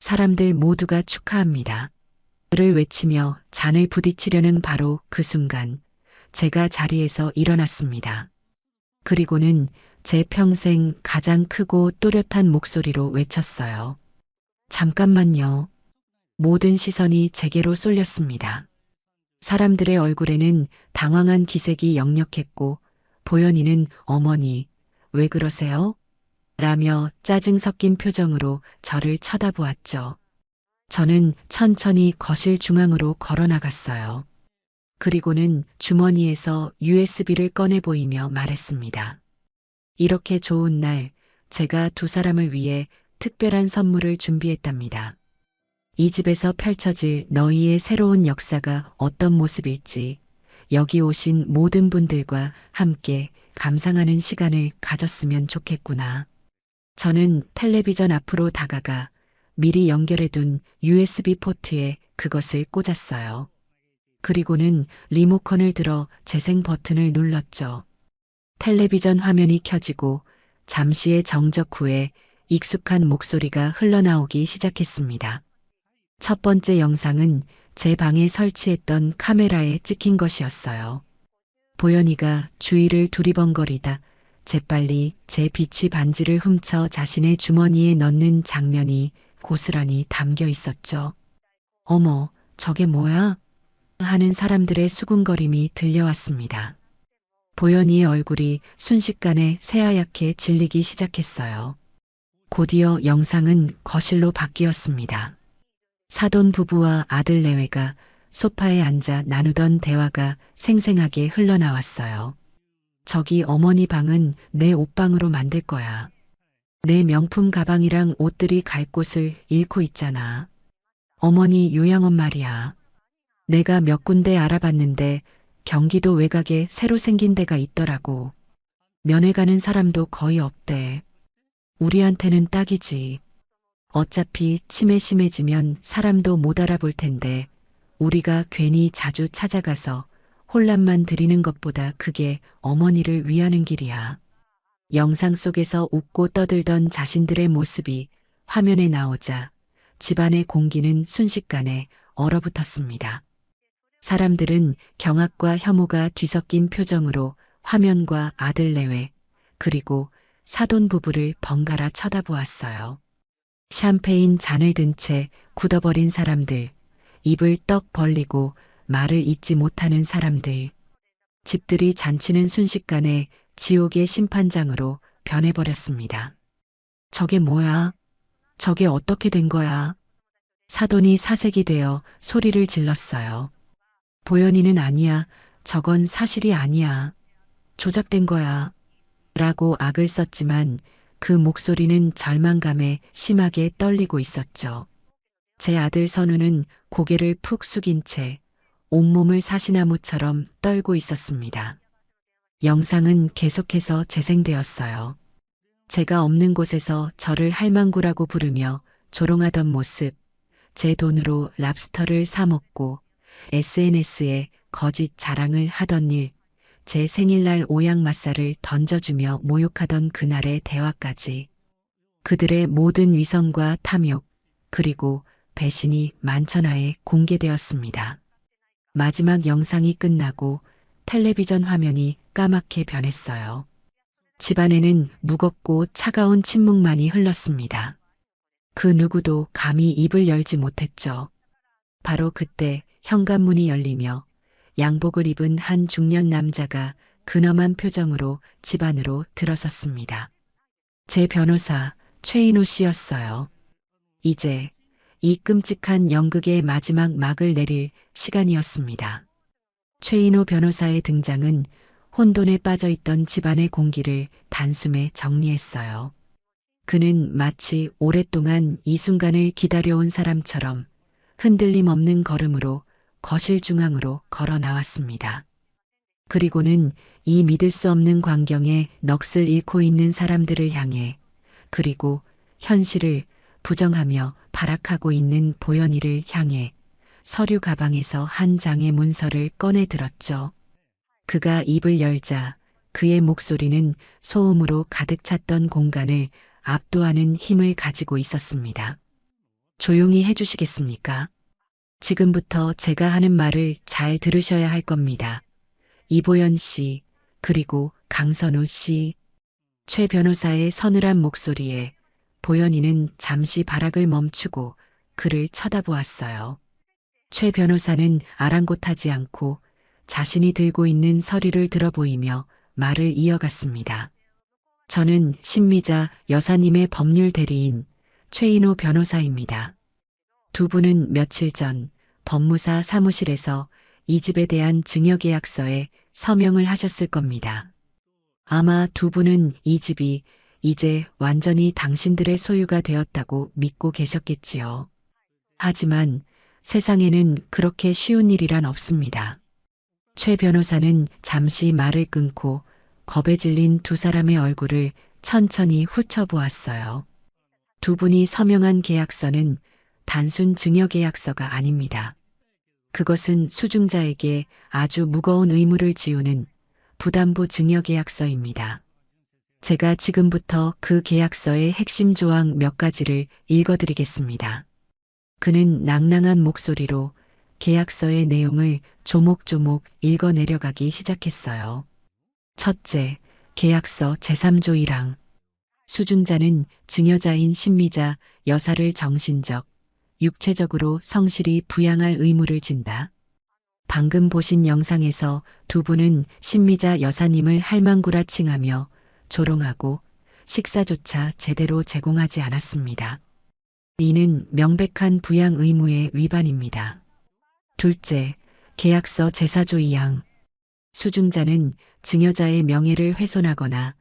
사람들 모두가 축하합니다. 를 외치며 잔을 부딪히려는 바로 그 순간 제가 자리에서 일어났습니다. 그리고는 제 평생 가장 크고 또렷한 목소리로 외쳤어요. 잠깐만요. 모든 시선이 제게로 쏠렸습니다. 사람들의 얼굴에는 당황한 기색이 역력했고 보현이는 어머니, 왜 그러세요? 라며 짜증 섞인 표정으로 저를 쳐다보았죠. 저는 천천히 거실 중앙으로 걸어 나갔어요. 그리고는 주머니에서 USB를 꺼내 보이며 말했습니다. 이렇게 좋은 날 제가 두 사람을 위해 특별한 선물을 준비했답니다. 이 집에서 펼쳐질 너희의 새로운 역사가 어떤 모습일지 여기 오신 모든 분들과 함께 감상하는 시간을 가졌으면 좋겠구나. 저는 텔레비전 앞으로 다가가 미리 연결해둔 USB 포트에 그것을 꽂았어요. 그리고는 리모컨을 들어 재생 버튼을 눌렀죠. 텔레비전 화면이 켜지고 잠시의 정적 후에 익숙한 목소리가 흘러나오기 시작했습니다. 첫 번째 영상은 제 방에 설치했던 카메라에 찍힌 것이었어요. 보현이가 주위를 두리번거리다 재빨리 제 비치 반지를 훔쳐 자신의 주머니에 넣는 장면이 고스란히 담겨 있었죠. 어머, 저게 뭐야? 하는 사람들의 수군거림이 들려왔습니다. 보현이의 얼굴이 순식간에 새하얗게 질리기 시작했어요. 곧이어 영상은 거실로 바뀌었습니다. 사돈 부부와 아들 내외가 소파에 앉아 나누던 대화가 생생하게 흘러나왔어요. 저기 어머니 방은 내 옷방으로 만들 거야. 내 명품 가방이랑 옷들이 갈 곳을 잃고 있잖아. 어머니 요양원 말이야. 내가 몇 군데 알아봤는데 경기도 외곽에 새로 생긴 데가 있더라고. 면회 가는 사람도 거의 없대. 우리한테는 딱이지. 어차피 치매 심해지면 사람도 못 알아볼 텐데 우리가 괜히 자주 찾아가서 혼란만 드리는 것보다 그게 어머니를 위하는 길이야. 영상 속에서 웃고 떠들던 자신들의 모습이 화면에 나오자 집안의 공기는 순식간에 얼어붙었습니다. 사람들은 경악과 혐오가 뒤섞인 표정으로 화면과 아들 내외 그리고 사돈 부부를 번갈아 쳐다보았어요. 샴페인 잔을 든 채 굳어버린 사람들, 입을 떡 벌리고 말을 잇지 못하는 사람들. 집들이 잔치는 순식간에 지옥의 심판장으로 변해버렸습니다. 저게 뭐야? 저게 어떻게 된 거야? 사돈이 사색이 되어 소리를 질렀어요. 보현이는 아니야. 저건 사실이 아니야. 조작된 거야. 라고 악을 썼지만 그 목소리는 절망감에 심하게 떨리고 있었죠. 제 아들 선우는 고개를 푹 숙인 채 온몸을 사시나무처럼 떨고 있었습니다. 영상은 계속해서 재생되었어요. 제가 없는 곳에서 저를 할망구라고 부르며 조롱하던 모습, 제 돈으로 랍스터를 사 먹고 SNS에 거짓 자랑을 하던 일, 제 생일날 오양맛살을 던져주며 모욕하던 그날의 대화까지 그들의 모든 위선과 탐욕 그리고 배신이 만천하에 공개되었습니다. 마지막 영상이 끝나고 텔레비전 화면이 까맣게 변했어요. 집안에는 무겁고 차가운 침묵만이 흘렀습니다. 그 누구도 감히 입을 열지 못했죠. 바로 그때 현관문이 열리며 양복을 입은 한 중년 남자가 근엄한 표정으로 집 안으로 들어섰습니다. 제 변호사 최인호 씨였어요. 이제 이 끔찍한 연극의 마지막 막을 내릴 시간이었습니다. 최인호 변호사의 등장은 혼돈에 빠져있던 집안의 공기를 단숨에 정리했어요. 그는 마치 오랫동안 이 순간을 기다려온 사람처럼 흔들림 없는 걸음으로 거실 중앙으로 걸어 나왔습니다. 그리고는 이 믿을 수 없는 광경에 넋을 잃고 있는 사람들을 향해, 그리고 현실을 부정하며 발악하고 있는 보현이를 향해 서류 가방에서 한 장의 문서를 꺼내 들었죠. 그가 입을 열자 그의 목소리는 소음으로 가득 찼던 공간을 압도하는 힘을 가지고 있었습니다. 조용히 해주시겠습니까? 지금부터 제가 하는 말을 잘 들으셔야 할 겁니다. 이보연 씨, 그리고 강선우 씨. 최 변호사의 서늘한 목소리에 보연이는 잠시 발악을 멈추고 그를 쳐다보았어요. 최 변호사는 아랑곳하지 않고 자신이 들고 있는 서류를 들어보이며 말을 이어갔습니다. 저는 신미자 여사님의 법률 대리인 최인호 변호사입니다. 두 분은 며칠 전 법무사 사무실에서 이 집에 대한 증여계약서에 서명을 하셨을 겁니다. 아마 두 분은 이 집이 이제 완전히 당신들의 소유가 되었다고 믿고 계셨겠지요. 하지만 세상에는 그렇게 쉬운 일이란 없습니다. 최 변호사는 잠시 말을 끊고 겁에 질린 두 사람의 얼굴을 천천히 훑어보았어요. 두 분이 서명한 계약서는 단순 증여계약서가 아닙니다. 그것은 수증자에게 아주 무거운 의무를 지우는 부담부 증여계약서입니다. 제가 지금부터 그 계약서의 핵심 조항 몇 가지를 읽어드리겠습니다. 그는 낭낭한 목소리로 계약서의 내용을 조목조목 읽어 내려가기 시작했어요. 첫째, 계약서 제3조 1항. 수증자는 증여자인 신미자 여사를 정신적, 육체적으로 성실히 부양할 의무를 진다. 방금 보신 영상에서 두 분은 신미자 여사님을 할망구라 칭하며 조롱하고 식사조차 제대로 제공하지 않았습니다. 이는 명백한 부양 의무의 위반입니다. 둘째, 계약서 제4조 2항. 수증자는 증여자의 명예를 훼손하거나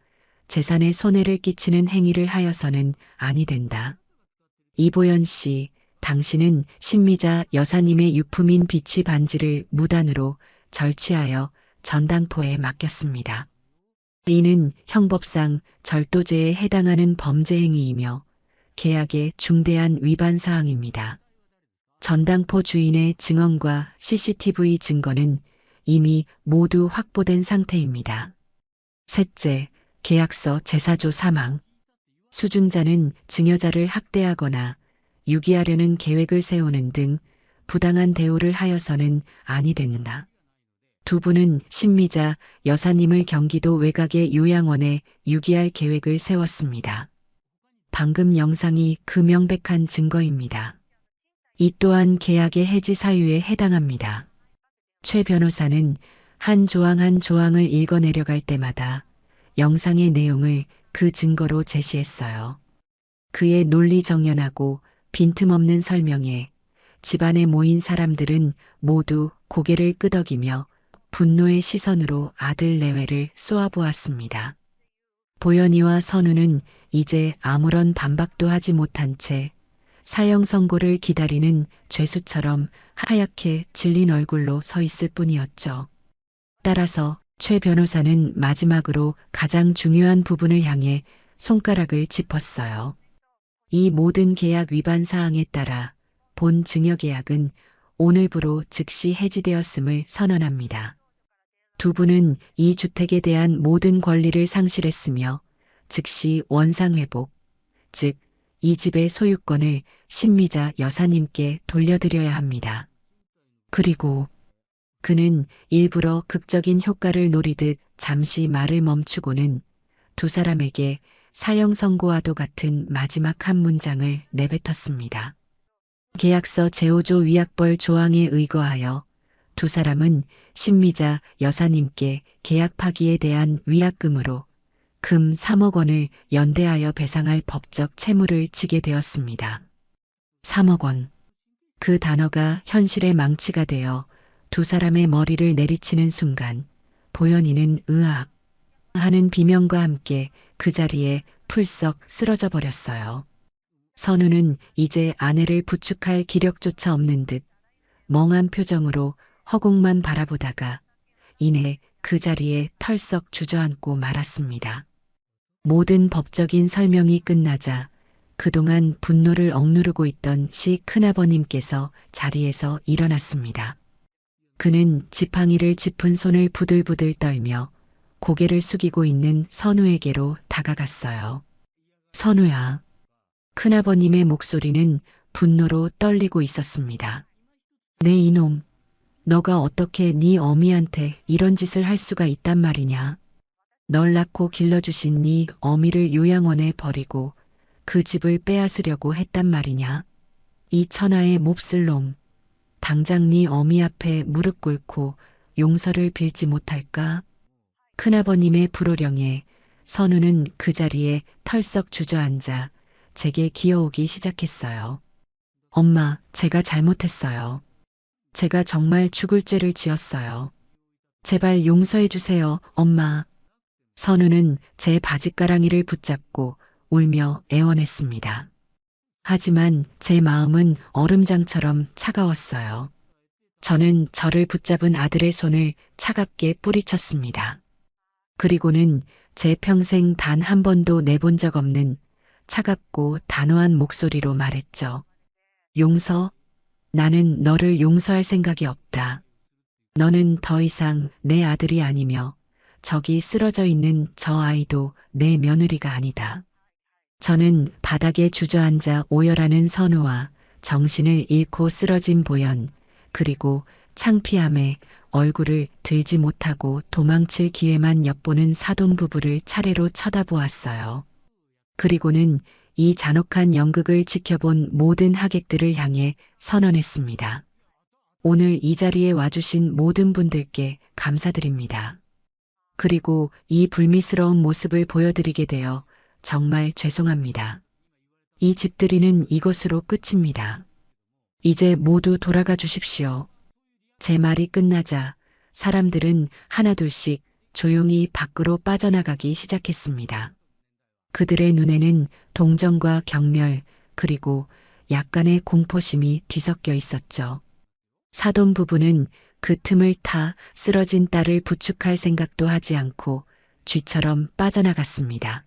재산에 손해를 끼치는 행위를 하여서는 아니 된다. 이보연 씨, 당신은 신미자 여사님의 유품인 비치 반지를 무단으로 절취하여 전당포에 맡겼습니다. 이는 형법상 절도죄에 해당하는 범죄 행위이며 계약의 중대한 위반 사항입니다. 전당포 주인의 증언과 CCTV 증거는 이미 모두 확보된 상태입니다. 셋째, 계약서 제4조 3항. 수증자는 증여자를 학대하거나 유기하려는 계획을 세우는 등 부당한 대우를 하여서는 아니 된다. 두 분은 신미자 여사님을 경기도 외곽의 요양원에 유기할 계획을 세웠습니다. 방금 영상이 그 명백한 증거입니다. 이 또한 계약의 해지 사유에 해당합니다. 최 변호사는 한 조항 한 조항을 읽어 내려갈 때마다 영상의 내용을 그 증거로 제시했어요. 그의 논리정연하고 빈틈없는 설명에 집안에 모인 사람들은 모두 고개를 끄덕이며 분노의 시선으로 아들 내외를 쏘아보았습니다. 보연이와 선우는 이제 아무런 반박도 하지 못한 채 사형 선고를 기다리는 죄수처럼 하얗게 질린 얼굴로 서 있을 뿐이었죠. 따라서 최 변호사는 마지막으로 가장 중요한 부분을 향해 손가락을 짚었어요. 이 모든 계약 위반 사항에 따라 본 증여계약은 오늘부로 즉시 해지되었음을 선언합니다. 두 분은 이 주택에 대한 모든 권리를 상실했으며 즉시 원상회복, 즉 이 집의 소유권을 신미자 여사님께 돌려드려야 합니다. 그리고 그는 일부러 극적인 효과를 노리듯 잠시 말을 멈추고는 두 사람에게 사형 선고와도 같은 마지막 한 문장을 내뱉었습니다. 계약서 제5조 위약벌 조항에 의거하여 두 사람은 신미자 여사님께 계약 파기에 대한 위약금으로 금 3억 원을 연대하여 배상할 법적 채무를 지게 되었습니다. 3억 원. 그 단어가 현실의 망치가 되어 두 사람의 머리를 내리치는 순간 보현이는 으악 하는 비명과 함께 그 자리에 풀썩 쓰러져 버렸어요. 선우는 이제 아내를 부축할 기력조차 없는 듯 멍한 표정으로 허공만 바라보다가 이내 그 자리에 털썩 주저앉고 말았습니다. 모든 법적인 설명이 끝나자 그동안 분노를 억누르고 있던 시 큰아버님께서 자리에서 일어났습니다. 그는 지팡이를 짚은 손을 부들부들 떨며 고개를 숙이고 있는 선우에게로 다가갔어요. 선우야. 큰아버님의 목소리는 분노로 떨리고 있었습니다. 내 이놈, 너가 어떻게 네 어미한테 이런 짓을 할 수가 있단 말이냐. 널 낳고 길러주신 네 어미를 요양원에 버리고 그 집을 빼앗으려고 했단 말이냐. 이 천하의 몹쓸 놈, 당장 네 어미 앞에 무릎 꿇고 용서를 빌지 못할까? 큰아버님의 불호령에 선우는 그 자리에 털썩 주저앉아 제게 기어오기 시작했어요. 엄마, 제가 잘못했어요. 제가 정말 죽을 죄를 지었어요. 제발 용서해 주세요, 엄마. 선우는 제 바짓가랑이를 붙잡고 울며 애원했습니다. 하지만 제 마음은 얼음장처럼 차가웠어요. 저는 저를 붙잡은 아들의 손을 차갑게 뿌리쳤습니다. 그리고는 제 평생 단 한 번도 내본 적 없는 차갑고 단호한 목소리로 말했죠. 용서? 나는 너를 용서할 생각이 없다. 너는 더 이상 내 아들이 아니며 저기 쓰러져 있는 저 아이도 내 며느리가 아니다. 저는 바닥에 주저앉아 오열하는 선우와 정신을 잃고 쓰러진 보현, 그리고 창피함에 얼굴을 들지 못하고 도망칠 기회만 엿보는 사돈 부부를 차례로 쳐다보았어요. 그리고는 이 잔혹한 연극을 지켜본 모든 하객들을 향해 선언했습니다. 오늘 이 자리에 와주신 모든 분들께 감사드립니다. 그리고 이 불미스러운 모습을 보여드리게 되어 정말 죄송합니다. 이 집들이는 이것으로 끝입니다. 이제 모두 돌아가 주십시오. 제 말이 끝나자 사람들은 하나둘씩 조용히 밖으로 빠져나가기 시작했습니다. 그들의 눈에는 동정과 경멸 그리고 약간의 공포심이 뒤섞여 있었죠. 사돈 부부는 그 틈을 타 쓰러진 딸을 부축할 생각도 하지 않고 쥐처럼 빠져나갔습니다.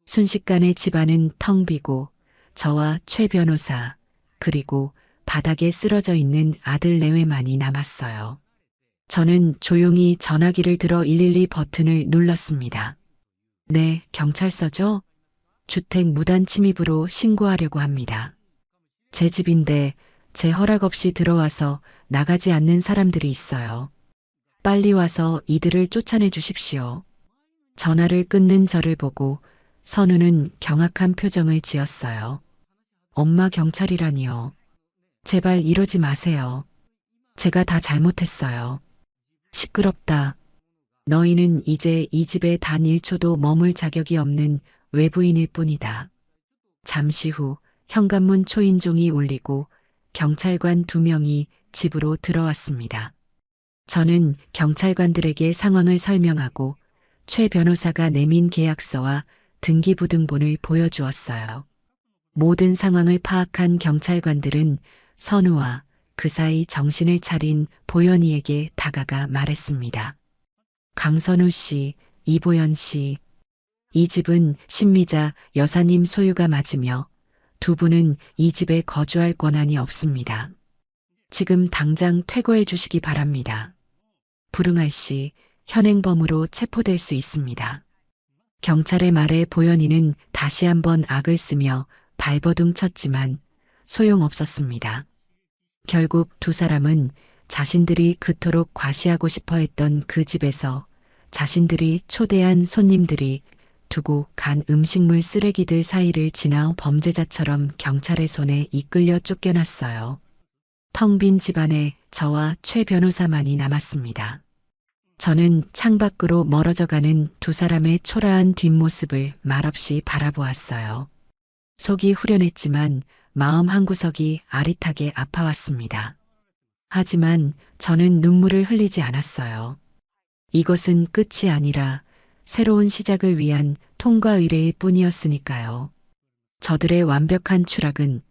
순식간에 집안은 텅 비고 저와 최 변호사 그리고 바닥에 쓰러져 있는 아들 내외만이 남았어요. 저는 조용히 전화기를 들어 112 버튼을 눌렀습니다. 네, 경찰서죠? 주택 무단 침입으로 신고하려고 합니다. 제 집인데 제 허락 없이 들어와서 나가지 않는 사람들이 있어요. 빨리 와서 이들을 쫓아내 주십시오. 전화를 끊는 저를 보고 선우는 경악한 표정을 지었어요. 엄마 경찰이라니요. 제발 이러지 마세요. 제가 다 잘못했어요. 시끄럽다. 너희는 이제 이 집에 단 1초도 머물 자격이 없는 외부인일 뿐이다. 잠시 후 현관문 초인종이 울리고 경찰관 2명이 집으로 들어왔습니다. 저는 경찰관들에게 상황을 설명하고 최 변호사가 내민 계약서와 등기부등본을 보여주었어요. 모든 상황을 파악한 경찰관들은 선우와 그 사이 정신을 차린 보현이에게 다가가 말했습니다. 강선우 씨, 이보연 씨, 이 집은 신미자 여사님 소유가 맞으며 두 분은 이 집에 거주할 권한이 없습니다. 지금 당장 퇴거해 주시기 바랍니다. 불응할 시 현행범으로 체포될 수 있습니다. 경찰의 말에 보현이는 다시 한번 악을 쓰며 발버둥 쳤지만 소용없었습니다. 결국 두 사람은 자신들이 그토록 과시하고 싶어 했던 그 집에서 자신들이 초대한 손님들이 두고 간 음식물 쓰레기들 사이를 지나 범죄자처럼 경찰의 손에 이끌려 쫓겨났어요. 텅 빈 집안에 저와 최 변호사만이 남았습니다. 저는 창밖으로 멀어져가는 두 사람의 초라한 뒷모습을 말없이 바라보았어요. 속이 후련했지만 마음 한구석이 아릿하게 아파왔습니다. 하지만 저는 눈물을 흘리지 않았어요. 이것은 끝이 아니라 새로운 시작을 위한 통과 의례일 뿐이었으니까요. 저들의 완벽한 추락은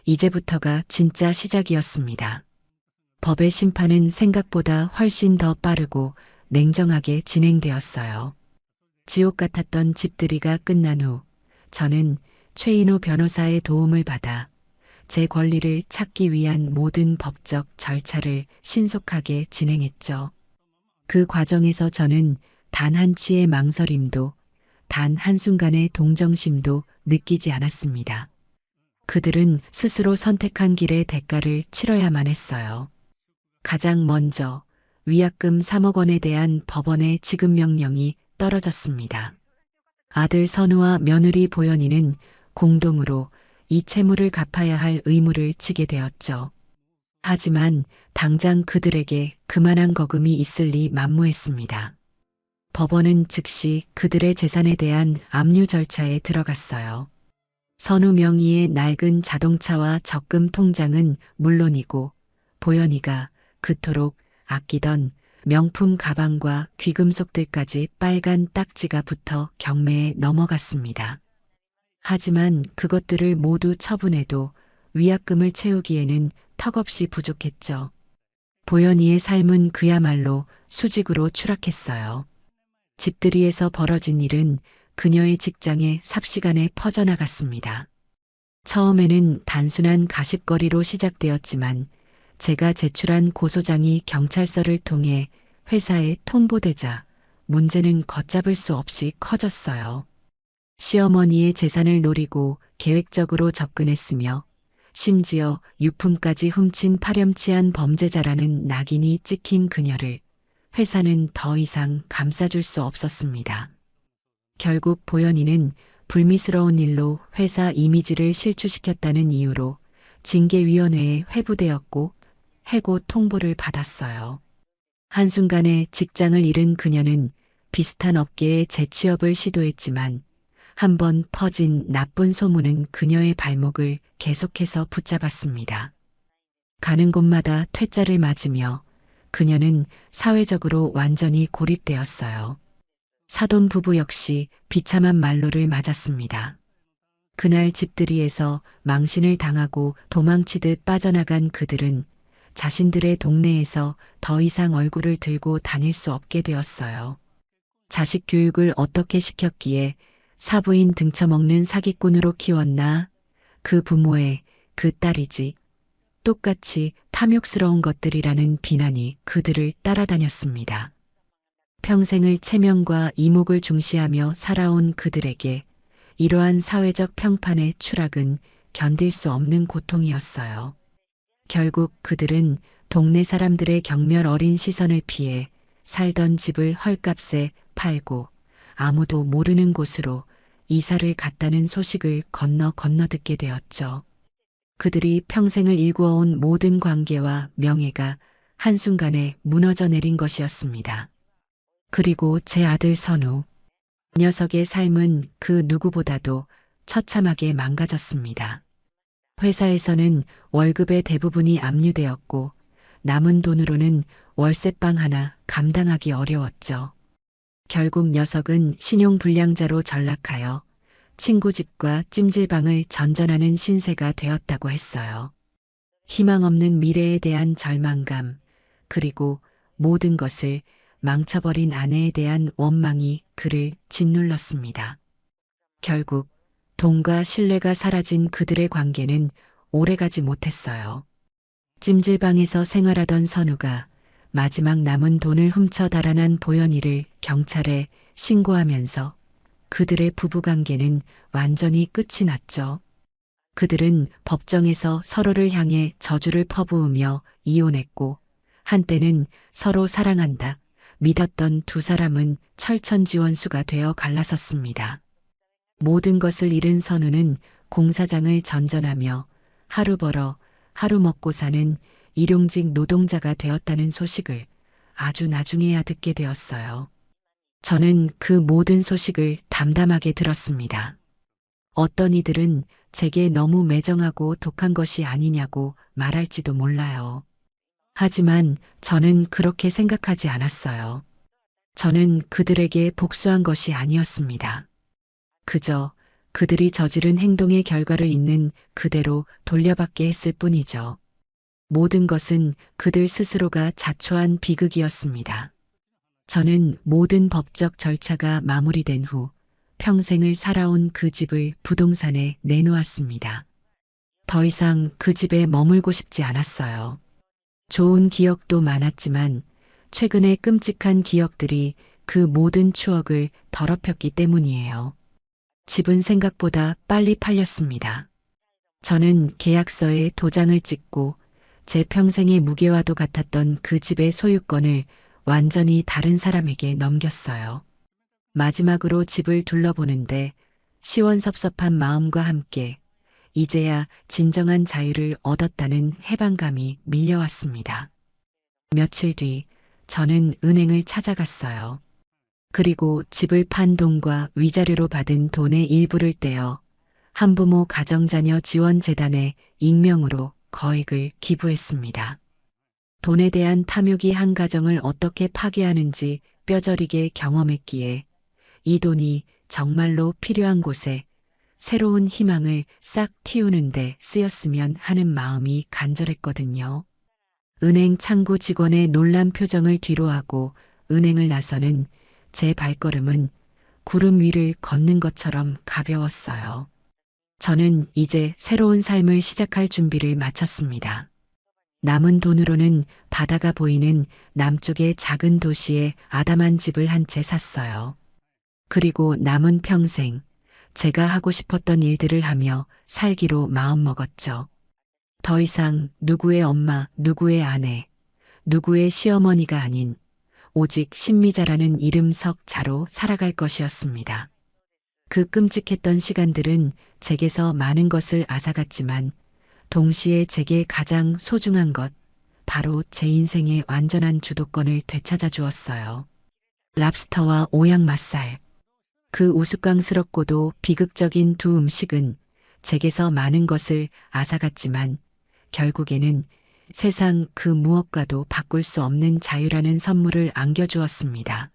이제부터가 진짜 시작이었습니다. 법의 심판은 생각보다 훨씬 더 빠르고 냉정하게 진행되었어요. 지옥 같았던 집들이가 끝난 후 저는 최인호 변호사의 도움을 받아 제 권리를 찾기 위한 모든 법적 절차를 신속하게 진행했죠. 그 과정에서 저는 단 한치의 망설임도, 단 한순간의 동정심도 느끼지 않았습니다. 그들은 스스로 선택한 길의 대가를 치러야만 했어요. 가장 먼저 위약금 3억 원에 대한 법원의 지급 명령이 떨어졌습니다. 아들 선우와 며느리 보연이는 공동으로 이 채무를 갚아야 할 의무를 지게 되었죠. 하지만 당장 그들에게 그만한 거금이 있을 리 만무했습니다. 법원은 즉시 그들의 재산에 대한 압류 절차에 들어갔어요. 선우 명의의 낡은 자동차와 적금 통장은 물론이고 보연이가 그토록 아끼던 명품 가방과 귀금속들까지 빨간 딱지가 붙어 경매에 넘어갔습니다. 하지만 그것들을 모두 처분해도 위약금을 채우기에는 턱없이 부족했죠. 보연이의 삶은 그야말로 수직으로 추락했어요. 집들이에서 벌어진 일은 그녀의 직장에 삽시간에 퍼져나갔습니다. 처음에는 단순한 가십거리로 시작되었지만 제가 제출한 고소장이 경찰서를 통해 회사에 통보되자 문제는 걷잡을 수 없이 커졌어요. 시어머니의 재산을 노리고 계획적으로 접근했으며 심지어 유품까지 훔친 파렴치한 범죄자라는 낙인이 찍힌 그녀를 회사는 더 이상 감싸줄 수 없었습니다. 결국 보연이는 불미스러운 일로 회사 이미지를 실추시켰다는 이유로 징계위원회에 회부되었고 해고 통보를 받았어요. 한순간에 직장을 잃은 그녀는 비슷한 업계에 재취업을 시도했지만 한번 퍼진 나쁜 소문은 그녀의 발목을 계속해서 붙잡았습니다. 가는 곳마다 퇴짜를 맞으며 그녀는 사회적으로 완전히 고립되었어요. 사돈 부부 역시 비참한 말로를 맞았습니다. 그날 집들이에서 망신을 당하고 도망치듯 빠져나간 그들은 자신들의 동네에서 더 이상 얼굴을 들고 다닐 수 없게 되었어요. 자식 교육을 어떻게 시켰기에 사부인 등쳐먹는 사기꾼으로 키웠나? 그 부모의 그 딸이지. 똑같이 탐욕스러운 것들이라는 비난이 그들을 따라다녔습니다. 평생을 체면과 이목을 중시하며 살아온 그들에게 이러한 사회적 평판의 추락은 견딜 수 없는 고통이었어요. 결국 그들은 동네 사람들의 경멸 어린 시선을 피해 살던 집을 헐값에 팔고 아무도 모르는 곳으로 이사를 갔다는 소식을 건너 듣게 되었죠. 그들이 평생을 일구어온 모든 관계와 명예가 한순간에 무너져 내린 것이었습니다. 그리고 제 아들 선우. 녀석의 삶은 그 누구보다도 처참하게 망가졌습니다. 회사에서는 월급의 대부분이 압류되었고 남은 돈으로는 월세방 하나 감당하기 어려웠죠. 결국 녀석은 신용불량자로 전락하여 친구 집과 찜질방을 전전하는 신세가 되었다고 했어요. 희망 없는 미래에 대한 절망감, 그리고 모든 것을 망쳐버린 아내에 대한 원망이 그를 짓눌렀습니다. 결국 돈과 신뢰가 사라진 그들의 관계는 오래가지 못했어요. 찜질방에서 생활하던 선우가 마지막 남은 돈을 훔쳐 달아난 보연이를 경찰에 신고하면서 그들의 부부관계는 완전히 끝이 났죠. 그들은 법정에서 서로를 향해 저주를 퍼부으며 이혼했고 한때는 서로 사랑한다 믿었던 두 사람은 철천지원수가 되어 갈라섰습니다. 모든 것을 잃은 선우는 공사장을 전전하며 하루 벌어 하루 먹고 사는 일용직 노동자가 되었다는 소식을 아주 나중에야 듣게 되었어요. 저는 그 모든 소식을 담담하게 들었습니다. 어떤 이들은 제게 너무 매정하고 독한 것이 아니냐고 말할지도 몰라요. 하지만 저는 그렇게 생각하지 않았어요. 저는 그들에게 복수한 것이 아니었습니다. 그저 그들이 저지른 행동의 결과를 있는 그대로 돌려받게 했을 뿐이죠. 모든 것은 그들 스스로가 자초한 비극이었습니다. 저는 모든 법적 절차가 마무리된 후 평생을 살아온 그 집을 부동산에 내놓았습니다. 더 이상 그 집에 머물고 싶지 않았어요. 좋은 기억도 많았지만 최근의 끔찍한 기억들이 그 모든 추억을 더럽혔기 때문이에요. 집은 생각보다 빨리 팔렸습니다. 저는 계약서에 도장을 찍고 제 평생의 무게와도 같았던 그 집의 소유권을 완전히 다른 사람에게 넘겼어요. 마지막으로 집을 둘러보는데 시원섭섭한 마음과 함께 이제야 진정한 자유를 얻었다는 해방감이 밀려왔습니다. 며칠 뒤 저는 은행을 찾아갔어요. 그리고 집을 판 돈과 위자료로 받은 돈의 일부를 떼어 한부모 가정자녀 지원재단에 익명으로 거액을 기부했습니다. 돈에 대한 탐욕이 한 가정을 어떻게 파괴하는지 뼈저리게 경험했기에 이 돈이 정말로 필요한 곳에 새로운 희망을 싹 틔우는데 쓰였으면 하는 마음이 간절했거든요. 은행 창구 직원의 놀란 표정을 뒤로하고 은행을 나서는 제 발걸음은 구름 위를 걷는 것처럼 가벼웠어요. 저는 이제 새로운 삶을 시작할 준비를 마쳤습니다. 남은 돈으로는 바다가 보이는 남쪽의 작은 도시에 아담한 집을 한 채 샀어요. 그리고 남은 평생 제가 하고 싶었던 일들을 하며 살기로 마음먹었죠. 더 이상 누구의 엄마, 누구의 아내, 누구의 시어머니가 아닌 오직 신미자라는 이름 석 자로 살아갈 것이었습니다. 그 끔찍했던 시간들은 제게서 많은 것을 앗아갔지만 동시에 제게 가장 소중한 것, 바로 제 인생의 완전한 주도권을 되찾아 주었어요. 랍스터와 오양 맛살. 그 우스꽝스럽고도 비극적인 두 음식은 제게서 많은 것을 앗아갔지만 결국에는 세상 그 무엇과도 바꿀 수 없는 자유라는 선물을 안겨주었습니다.